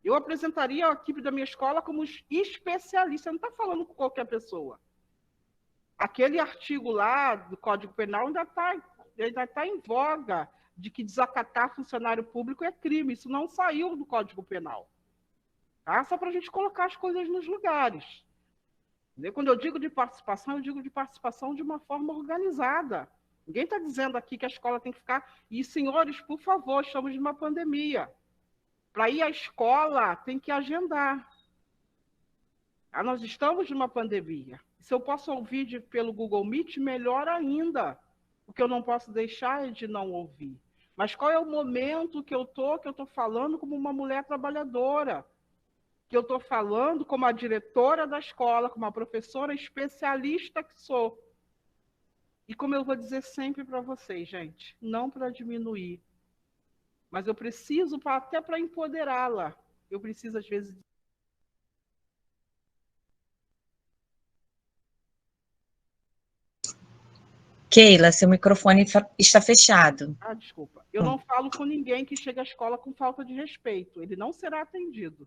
Eu apresentaria a equipe da minha escola como especialista, não está falando com qualquer pessoa. Aquele artigo lá do Código Penal ainda está em voga de que desacatar funcionário público é crime. Isso não saiu do Código Penal. Tá? Só para a gente colocar as coisas nos lugares. Quando eu digo de participação, eu digo de participação de uma forma organizada. Ninguém está dizendo aqui que a escola tem que ficar... E, senhores, por favor, estamos numa pandemia. Para ir à escola, tem que agendar. Nós estamos numa pandemia. Se eu posso ouvir pelo Google Meet, melhor ainda. O que eu não posso deixar é de não ouvir. Mas qual é o momento que eu estou falando como uma mulher trabalhadora? Que eu estou falando como a diretora da escola, como a professora especialista que sou. E como eu vou dizer sempre para vocês, gente, não para diminuir, mas eu preciso, até para empoderá-la, eu preciso, às vezes... Keila, seu microfone está fechado. Desculpa. Eu não falo com ninguém que chega à escola com falta de respeito. Ele não será atendido.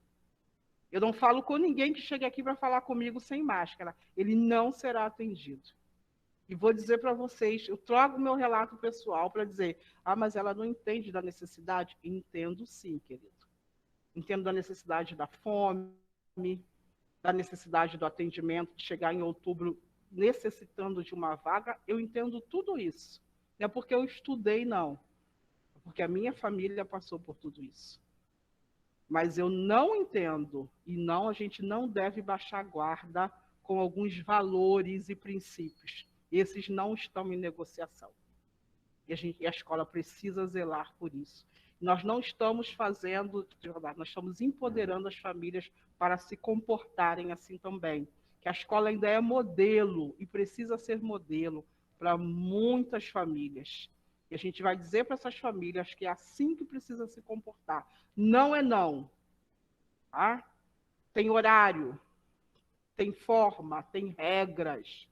Eu não falo com ninguém que chegue aqui para falar comigo sem máscara. Ele não será atendido. E vou dizer para vocês, eu trago o meu relato pessoal para dizer, mas ela não entende da necessidade? Entendo sim, querido. Entendo da necessidade da fome, da necessidade do atendimento, de chegar em outubro necessitando de uma vaga, eu entendo tudo isso. Não é porque eu estudei, não. É porque a minha família passou por tudo isso. Mas eu não entendo, e não, a gente não deve baixar a guarda com alguns valores e princípios. Esses não estão em negociação. E a escola precisa zelar por isso. Nós não estamos fazendo, de verdade, nós estamos empoderando as famílias para se comportarem assim também. Que a escola ainda é modelo e precisa ser modelo para muitas famílias. E a gente vai dizer para essas famílias que é assim que precisa se comportar. Não é não. Tá? Tem horário, tem forma, tem regras.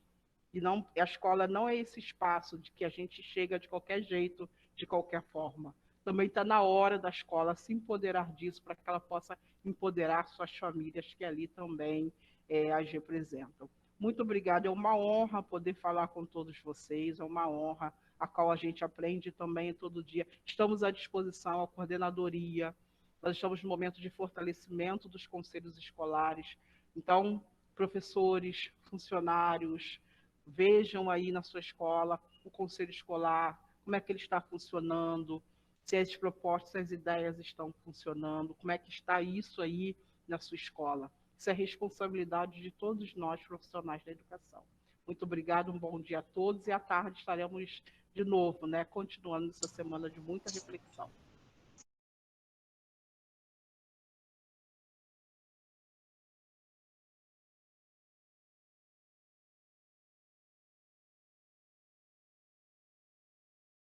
E não, a escola não é esse espaço de que a gente chega de qualquer jeito, de qualquer forma. Também está na hora da escola se empoderar disso, para que ela possa empoderar suas famílias, que ali também as representam. Muito obrigada, é uma honra poder falar com todos vocês, é uma honra a qual a gente aprende também todo dia. Estamos à disposição, a coordenadoria, nós estamos no momento de fortalecimento dos conselhos escolares. Então, professores, funcionários, vejam aí na sua escola o conselho escolar, como é que ele está funcionando, se as propostas, as ideias estão funcionando, como é que está isso aí na sua escola. Isso é responsabilidade de todos nós, profissionais da educação. Muito obrigada, um bom dia a todos, e à tarde estaremos de novo, né, continuando essa semana de muita reflexão.